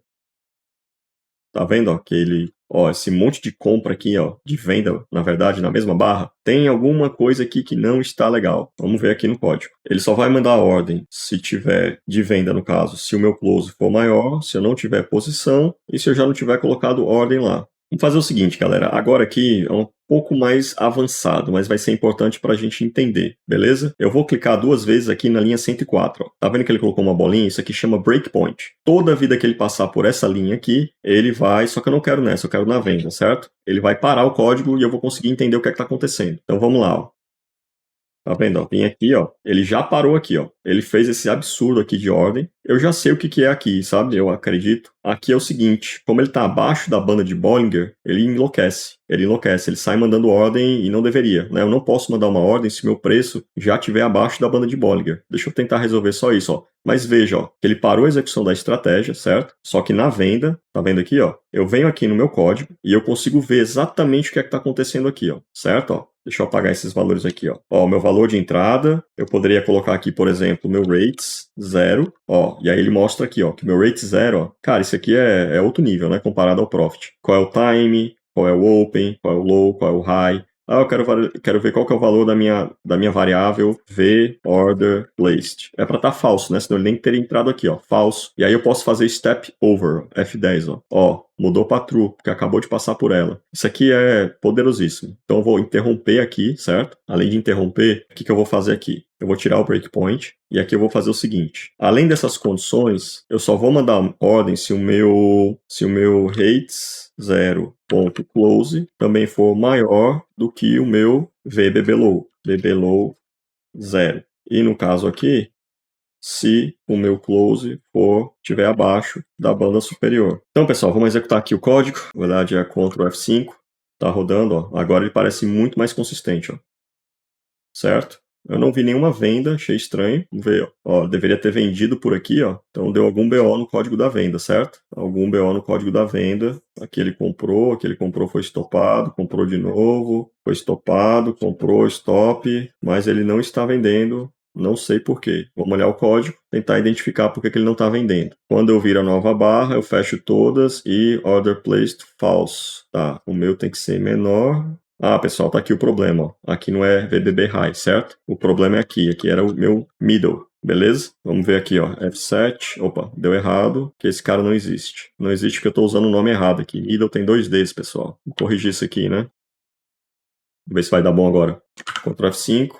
Tá vendo, ó, que ele, ó, esse monte de compra aqui, ó, de venda, na verdade, na mesma barra, tem alguma coisa aqui que não está legal. Vamos ver aqui no código. Ele só vai mandar a ordem se tiver de venda, no caso, se o meu close for maior, se eu não tiver posição e se eu já não tiver colocado ordem lá. Vamos fazer o seguinte, galera. Agora aqui pouco mais avançado, mas vai ser importante para a gente entender, beleza? Eu vou clicar 2 vezes aqui na linha 104, ó. Tá vendo que ele colocou uma bolinha? Isso aqui chama breakpoint. Toda vida que ele passar por essa linha aqui, ele vai, só que eu não quero nessa, eu quero na venda, certo? Ele vai parar o código e eu vou conseguir entender o que é que tá acontecendo. Então vamos lá, ó. Tá vendo, ó? Vem aqui, ó. Ele já parou aqui, ó. Ele fez esse absurdo aqui de ordem. Eu já sei o que que é aqui, sabe? Eu acredito. Aqui é o seguinte, como ele tá abaixo da banda de Bollinger, ele enlouquece. Ele enlouquece, ele sai mandando ordem e não deveria, né? Eu não posso mandar uma ordem se meu preço já estiver abaixo da banda de Bollinger. Deixa eu tentar resolver só isso, ó. Mas veja, ó, que ele parou a execução da estratégia, certo? Só que na venda, tá vendo aqui, ó? Eu venho aqui no meu código e eu consigo ver exatamente o que é que tá acontecendo aqui, ó. Certo, ó? Deixa eu apagar esses valores aqui, ó. Ó, meu valor de entrada, eu poderia colocar aqui, por exemplo, meu rates 0, ó. E aí ele mostra aqui, ó, que meu rate 0, ó. Cara, isso aqui é outro nível, né, comparado ao profit. Qual é o time, qual é o open, qual é o low, qual é o high. Ah, eu quero ver qual que é o valor da minha variável v order placed. É para estar falso, né? Senão ele nem teria entrado aqui, ó. Falso. E aí eu posso fazer step over, F10, ó. Ó, mudou para true, porque acabou de passar por ela. Isso aqui é poderosíssimo. Então eu vou interromper aqui, certo? Além de interromper, o que que eu vou fazer aqui? Eu vou tirar o breakpoint e aqui eu vou fazer o seguinte. Além dessas condições, eu só vou mandar ordem se o meu rates 0.close também for maior do que o meu vbblow, bblow 0. E no caso aqui, se o meu close estiver abaixo da banda superior. Então, pessoal, vamos executar aqui o código. Na verdade é Ctrl F5. Tá rodando, ó. Agora ele parece muito mais consistente, ó. Certo? Eu não vi nenhuma venda, achei estranho. Vamos ver, ó, deveria ter vendido por aqui, ó. Então deu algum BO no código da venda, certo? Algum BO no código da venda. Aqui ele comprou foi estopado, comprou de novo, foi estopado, comprou, stop, mas ele não está vendendo. Não sei por quê. Vamos olhar o código, tentar identificar por que ele não está vendendo. Quando eu vir a nova barra, eu fecho todas e order placed false. Tá, o meu tem que ser menor. Ah, pessoal, tá aqui o problema, ó. Aqui não é VBB high, certo? O problema é aqui. Aqui era o meu middle, beleza? Vamos ver aqui, ó. F7. Opa, deu errado, que esse cara não existe. Não existe porque eu tô usando o nome errado aqui. Middle tem 2 Ds, pessoal. Vou corrigir isso aqui, né? Vamos ver se vai dar bom agora. Ctrl F5.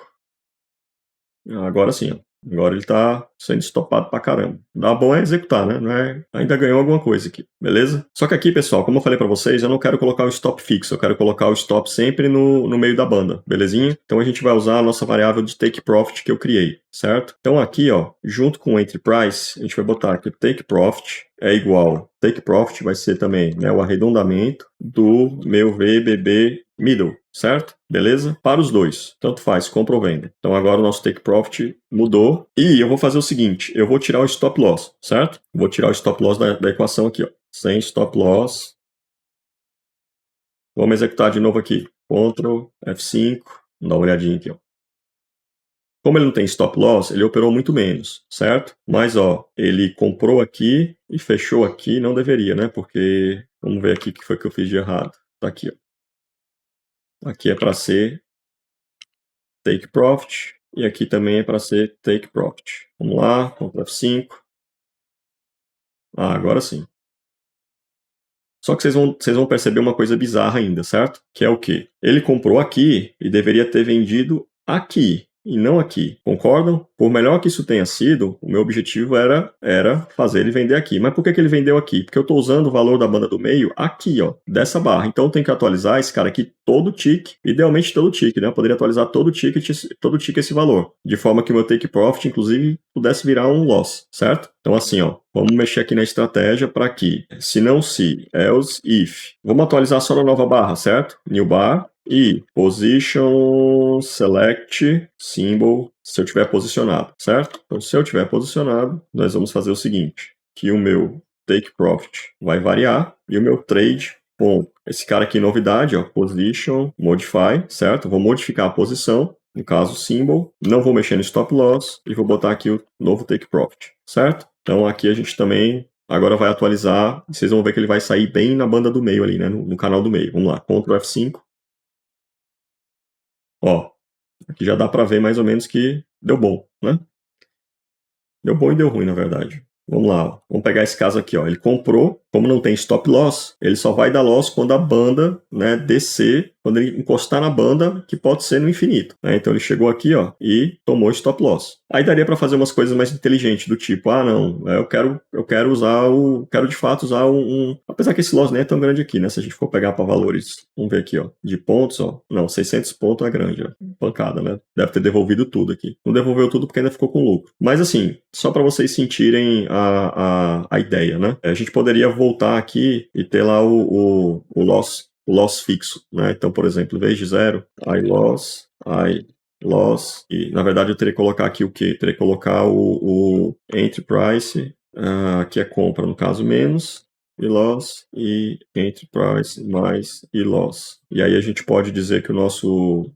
Agora sim, ó. Agora ele tá sendo estopado pra caramba. Dá bom é executar, né? Não é... Ainda ganhou alguma coisa aqui, beleza? Só que aqui, pessoal, como eu falei pra vocês, eu não quero colocar o stop fixo, eu quero colocar o stop sempre no meio da banda, belezinha? Então a gente vai usar a nossa variável de take profit que eu criei, certo? Então aqui, ó, junto com o entry price, a gente vai botar aqui take profit é igual, take profit vai ser também, né, o arredondamento do meu VBB middle, certo? Beleza? Para os dois, tanto faz, compra ou venda. Então agora o nosso take profit mudou. E eu vou fazer o seguinte, eu vou tirar o stop loss, certo? Vou tirar o stop loss da equação aqui, ó. Sem stop loss. Vamos executar de novo aqui. Ctrl F5. Vamos dar uma olhadinha aqui, ó. Como ele não tem stop loss, ele operou muito menos, certo? Mas, ó, ele comprou aqui e fechou aqui, não deveria, né? Porque, vamos ver aqui o que foi que eu fiz de errado. Tá aqui, ó. Aqui é para ser take profit e aqui também é para ser take profit. Vamos lá, Ctrl F5. Ah, agora sim. Só que vocês vão perceber uma coisa bizarra ainda, certo? Que é o quê? Ele comprou aqui e deveria ter vendido aqui e não aqui. Concordam? Por melhor que isso tenha sido, o meu objetivo era fazer ele vender aqui. Mas por que ele vendeu aqui? Porque eu estou usando o valor da banda do meio aqui, ó, dessa barra. Então eu tenho que atualizar esse cara aqui todo tick, idealmente todo tick, né? Eu poderia atualizar todo tick esse valor, de forma que o meu take profit, inclusive, pudesse virar um loss, certo? Então assim, ó, vamos mexer aqui na estratégia para que, se não se, else, if. Vamos atualizar só na nova barra, certo? New bar. E position select symbol se eu tiver posicionado, certo? Então, se eu tiver posicionado, nós vamos fazer o seguinte, que o meu take profit vai variar e o meu trade, bom, esse cara aqui novidade, ó, position modify, certo? Vou modificar a posição, no caso symbol, não vou mexer no stop loss e vou botar aqui o novo take profit, certo? Então aqui a gente também agora vai atualizar, vocês vão ver que ele vai sair bem na banda do meio ali, né, no canal do meio. Vamos lá, Ctrl F5. Ó, aqui já dá para ver mais ou menos que deu bom, né? Deu bom e deu ruim, na verdade. Vamos lá, ó. Vamos pegar esse caso aqui, ó. Ele comprou como não tem stop loss, ele só vai dar loss quando a banda, né, descer, quando ele encostar na banda, que pode ser no infinito, né? Então ele chegou aqui, ó, e tomou stop loss. Aí daria para fazer umas coisas mais inteligentes, do tipo, não, quero de fato usar apesar que esse loss nem é tão grande aqui, né? Se a gente for pegar para valores, vamos ver aqui, ó, de pontos, ó, não, 600 pontos é grande, ó, pancada, né? Deve ter devolvido tudo aqui. Não devolveu tudo porque ainda ficou com lucro. Mas assim, só para vocês sentirem a ideia, né? A gente poderia voltar aqui e ter lá o loss fixo, né? Então, por exemplo, em vez de 0, I loss, e na verdade eu teria que colocar aqui o quê? Teria que colocar o entry price, que é compra, no caso, menos, e loss, e entry price mais e loss. E aí a gente pode dizer que o nosso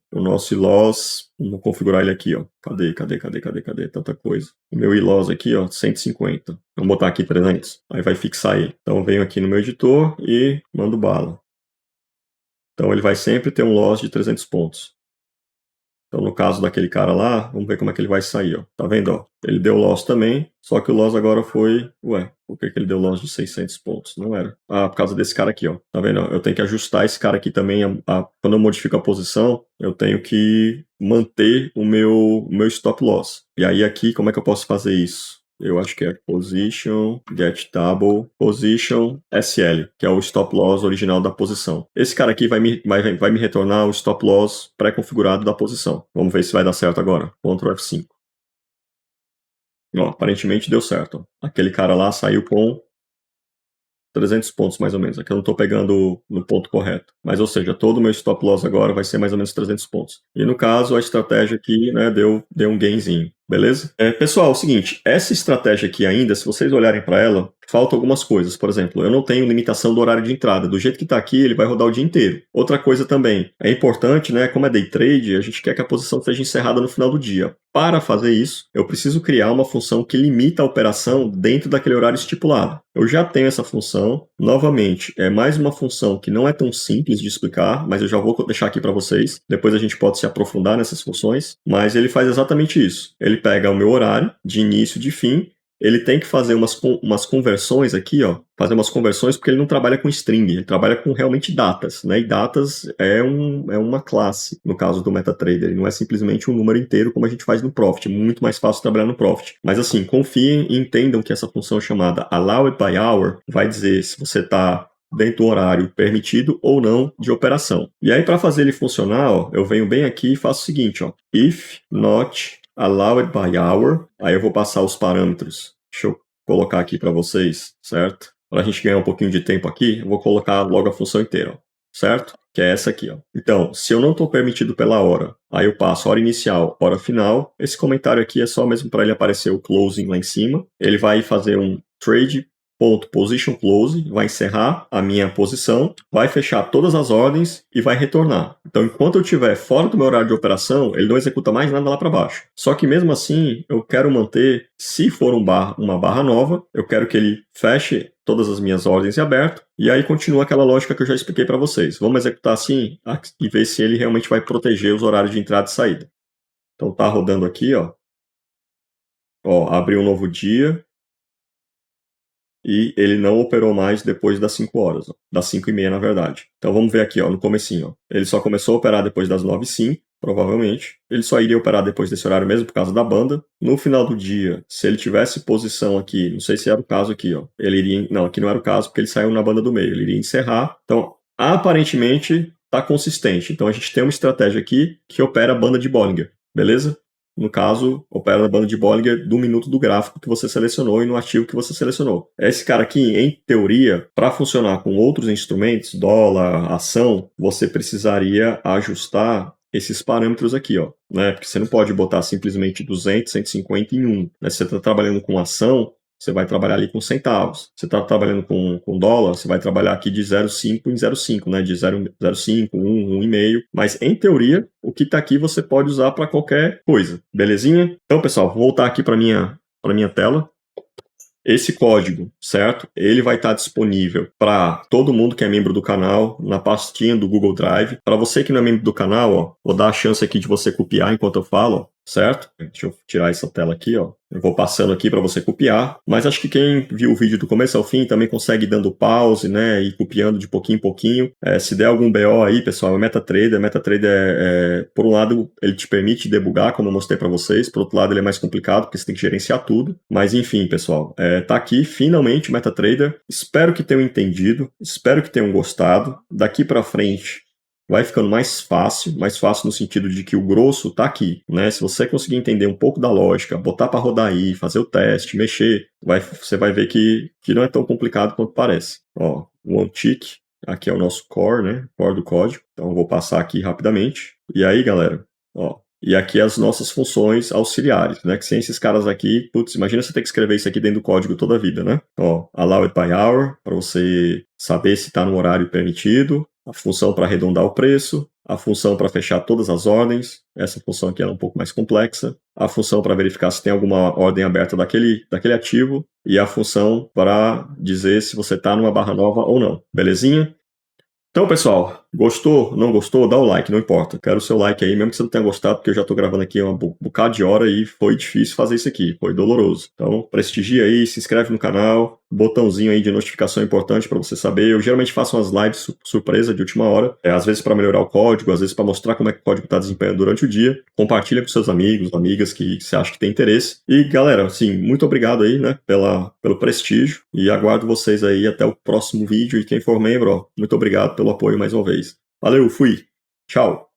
loss, vamos configurar ele aqui, ó. Cadê? Tanta coisa. O meu loss aqui, ó, 150. Vamos botar aqui 300. Aí vai fixar ele. Então eu venho aqui no meu editor e mando bala. Então ele vai sempre ter um loss de 300 pontos. Então no caso daquele cara lá, vamos ver como é que ele vai sair, ó. Tá vendo, ó? Ele deu loss também, só que o loss agora foi... Ué, por que ele deu loss de 600 pontos? Não era. Por causa desse cara aqui, ó. Tá vendo? Eu tenho que ajustar esse cara aqui também. Quando eu modifico a posição, eu tenho que manter o meu stop loss. E aí aqui, como é que eu posso fazer isso? Eu acho que é position, get table, position, SL, que é o stop loss original da posição. Esse cara aqui vai me retornar o stop loss pré-configurado da posição. Vamos ver se vai dar certo agora. Ctrl F5. Ó, aparentemente deu certo. Aquele cara lá saiu com 300 pontos mais ou menos. Aqui eu não estou pegando no ponto correto. Mas, ou seja, todo o meu stop loss agora vai ser mais ou menos 300 pontos. E no caso, a estratégia aqui, né, deu um gainzinho. Beleza? Pessoal, é o seguinte, essa estratégia aqui ainda, se vocês olharem para ela, faltam algumas coisas. Por exemplo, eu não tenho limitação do horário de entrada. Do jeito que está aqui, ele vai rodar o dia inteiro. Outra coisa também, é importante, né? Como é day trade, a gente quer que a posição seja encerrada no final do dia. Para fazer isso, eu preciso criar uma função que limita a operação dentro daquele horário estipulado. Eu já tenho essa função. Novamente, é mais uma função que não é tão simples de explicar, mas eu já vou deixar aqui para vocês. Depois a gente pode se aprofundar nessas funções. Mas ele faz exatamente isso. Ele pega o meu horário de início e de fim, ele tem que fazer umas conversões aqui, ó, fazer umas conversões porque ele não trabalha com string, ele trabalha com realmente datas, né, e datas é uma classe, no caso do MetaTrader, ele não é simplesmente um número inteiro como a gente faz no Profit, é muito mais fácil trabalhar no Profit. Mas assim, confiem e entendam que essa função chamada Allowed by Hour vai dizer se você está dentro do horário permitido ou não de operação. E aí, para fazer ele funcionar, ó, eu venho bem aqui e faço o seguinte, ó, if not allowed by hour, aí eu vou passar os parâmetros. Deixa eu colocar aqui para vocês, certo? Para a gente ganhar um pouquinho de tempo aqui, eu vou colocar logo a função inteira, ó, certo? Que é essa aqui, ó. Então, se eu não estou permitido pela hora, aí eu passo hora inicial, hora final. Esse comentário aqui é só mesmo para ele aparecer o closing lá em cima. Ele vai fazer um trade .position close, vai encerrar a minha posição, vai fechar todas as ordens e vai retornar. Então, enquanto eu estiver fora do meu horário de operação, ele não executa mais nada lá para baixo. Só que mesmo assim, eu quero manter, se for uma barra nova, eu quero que ele feche todas as minhas ordens em aberto, e aí continua aquela lógica que eu já expliquei para vocês. Vamos executar assim e ver se ele realmente vai proteger os horários de entrada e saída. Então tá rodando aqui, ó. Ó, abriu um novo dia. E ele não operou mais depois das 5 horas, ó, das 5h30 na verdade. Então vamos ver aqui, ó, no comecinho. Ó. Ele só começou a operar depois das 9h05, provavelmente. Ele só iria operar depois desse horário mesmo por causa da banda. No final do dia, se ele tivesse posição aqui, não sei se era o caso aqui, ó, ele iria... Não, aqui não era o caso porque ele saiu na banda do meio. Ele iria encerrar. Então, aparentemente, está consistente. Então a gente tem uma estratégia aqui que opera a banda de Bollinger, beleza? No caso, opera na banda de Bollinger do minuto do gráfico que você selecionou e no ativo que você selecionou. Esse cara aqui, em teoria, para funcionar com outros instrumentos, dólar, ação, você precisaria ajustar esses parâmetros aqui, ó, né? Porque você não pode botar simplesmente 200, 150 em 1. Né? Se você está trabalhando com ação, você vai trabalhar ali com centavos. Você está trabalhando com dólar, você vai trabalhar aqui de 0,5 em 0,5, né? De 0,5, 1, 1,5. Mas, em teoria, o que está aqui você pode usar para qualquer coisa. Belezinha? Então, pessoal, vou voltar aqui para minha tela. Esse código, certo? Ele vai estar disponível para todo mundo que é membro do canal, na pastinha do Google Drive. Para você que não é membro do canal, ó, vou dar a chance aqui de você copiar enquanto eu falo. Ó. certo? Deixa eu tirar essa tela aqui, ó. Eu vou passando aqui para você copiar, mas acho que quem viu o vídeo do começo ao fim também consegue ir dando pause, né, e copiando de pouquinho em pouquinho. Se der algum BO aí, pessoal, é MetaTrader. MetaTrader por um lado, ele te permite debugar, como eu mostrei para vocês. Por outro lado, ele é mais complicado, porque você tem que gerenciar tudo. Mas enfim, pessoal, tá aqui finalmente o MetaTrader. Espero que tenham entendido, espero que tenham gostado. Daqui para frente vai ficando mais fácil no sentido de que o grosso tá aqui, né? Se você conseguir entender um pouco da lógica, botar para rodar aí, fazer o teste, mexer, você vai ver que não é tão complicado quanto parece. Ó, o OneTick, aqui é o nosso core, né? Core do código. Então eu vou passar aqui rapidamente. E aí, galera, ó, e aqui as nossas funções auxiliares, né? Que sem esses caras aqui, putz, imagina você ter que escrever isso aqui dentro do código toda a vida, né? Ó, allowed by hour, para você saber se está no horário permitido, a função para arredondar o preço, a função para fechar todas as ordens, essa função aqui é um pouco mais complexa, a função para verificar se tem alguma ordem aberta daquele ativo, e a função para dizer se você está numa barra nova ou não, belezinha? Então, pessoal, gostou, não gostou, dá o like, não importa. Quero o seu like aí, mesmo que você não tenha gostado, porque eu já estou gravando aqui uma bocado de hora e foi difícil fazer isso aqui, foi doloroso. Então, prestigia aí, se inscreve no canal, botãozinho aí de notificação importante para você saber. Eu geralmente faço umas lives surpresa de última hora, às vezes para melhorar o código, às vezes para mostrar como é que o código está desempenhando durante o dia. Compartilha com seus amigos, amigas que você acha que tem interesse. E, galera, assim, muito obrigado aí, né, pelo prestígio e aguardo vocês aí até o próximo vídeo. E quem for membro, ó, muito obrigado pelo apoio mais uma vez. Valeu, fui. Tchau.